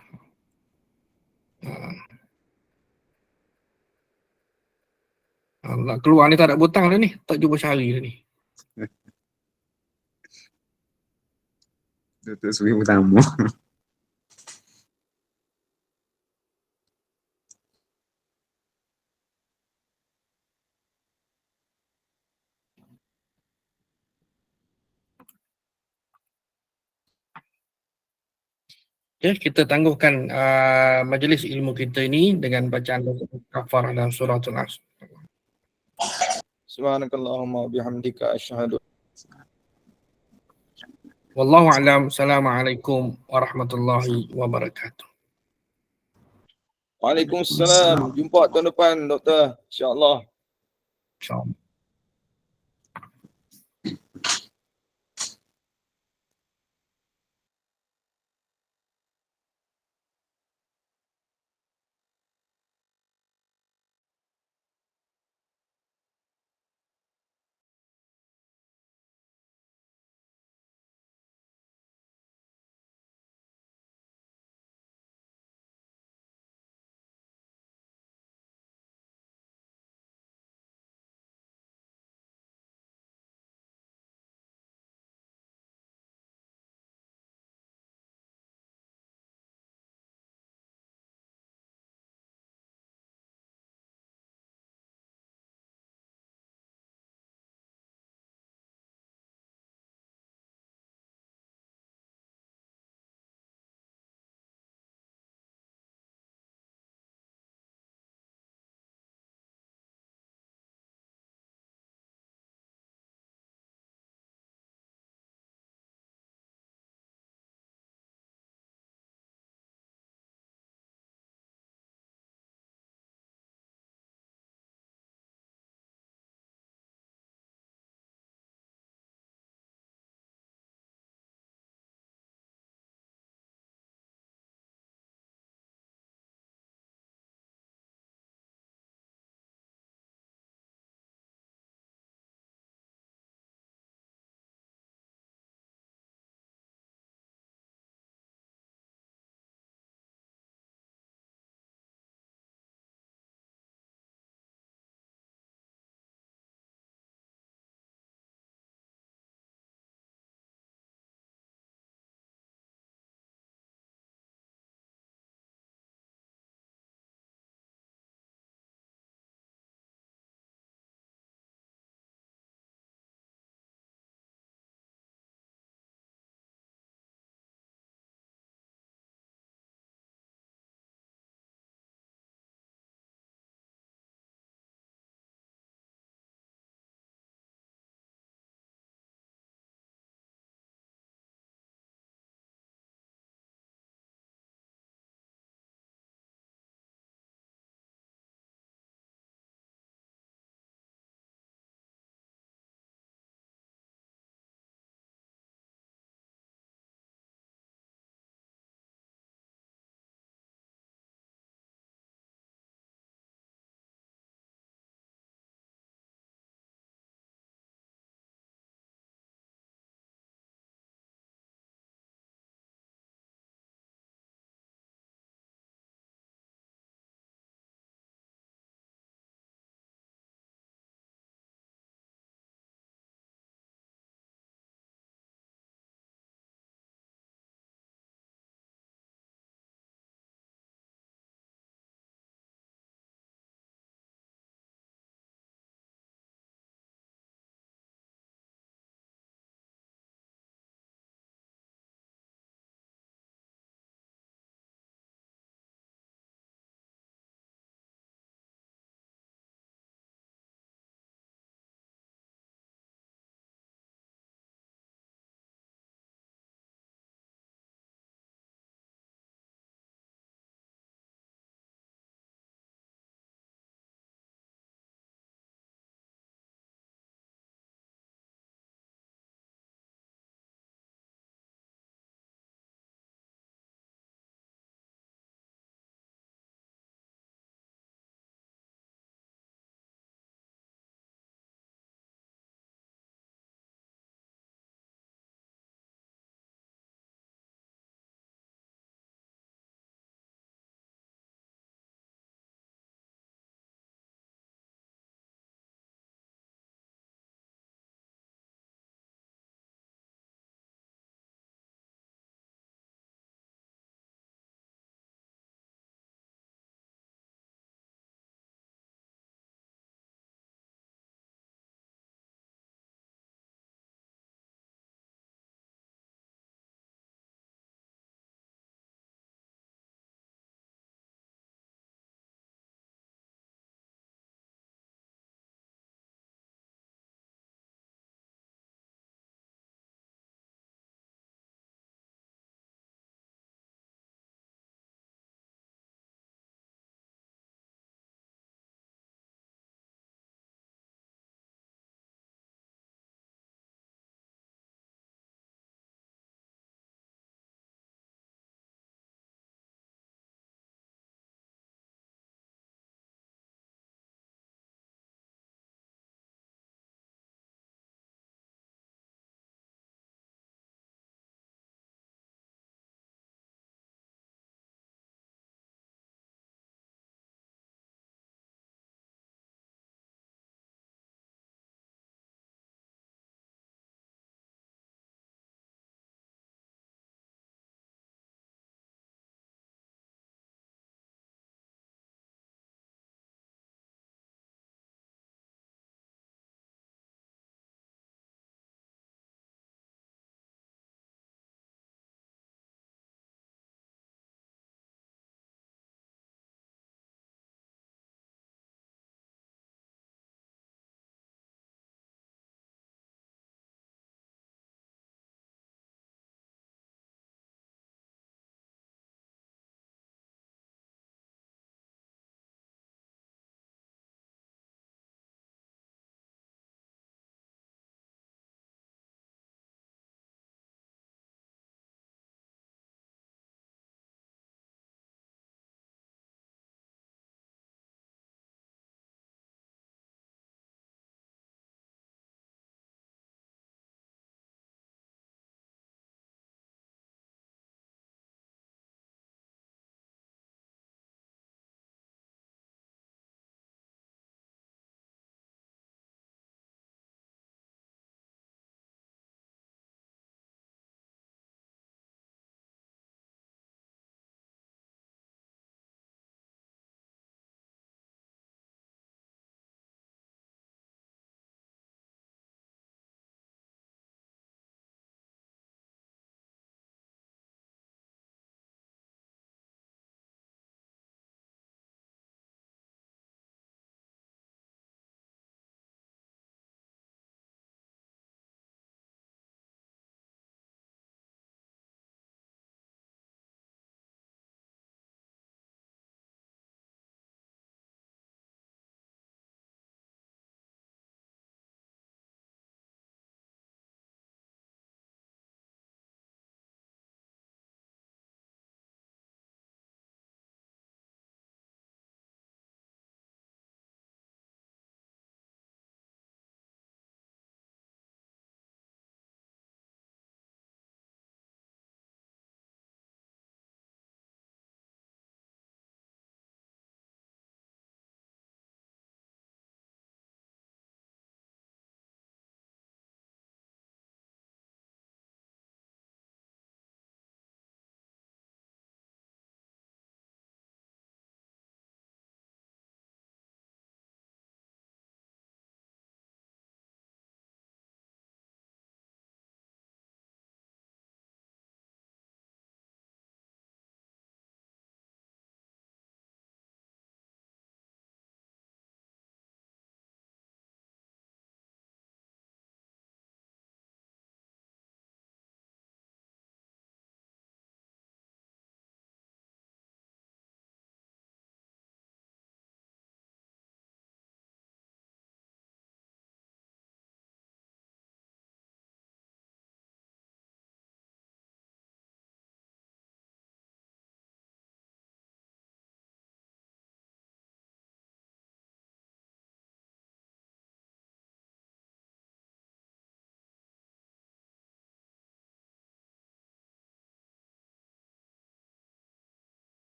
Nak keluar ni tak ada butang dah ni. Tak jumpa cari dah ni. Tutup suri pertama. Okay, kita tangguhkan majlis ilmu kita ini dengan bacaan kafarah dan suratul Asr. Subhanakallahumma bihamdika asyhadu. Wallahu a'lam. Assalamualaikum warahmatullahi wabarakatuh. Waalaikumsalam. Jumpa tahun depan, Doktor. InsyaAllah. InsyaAllah.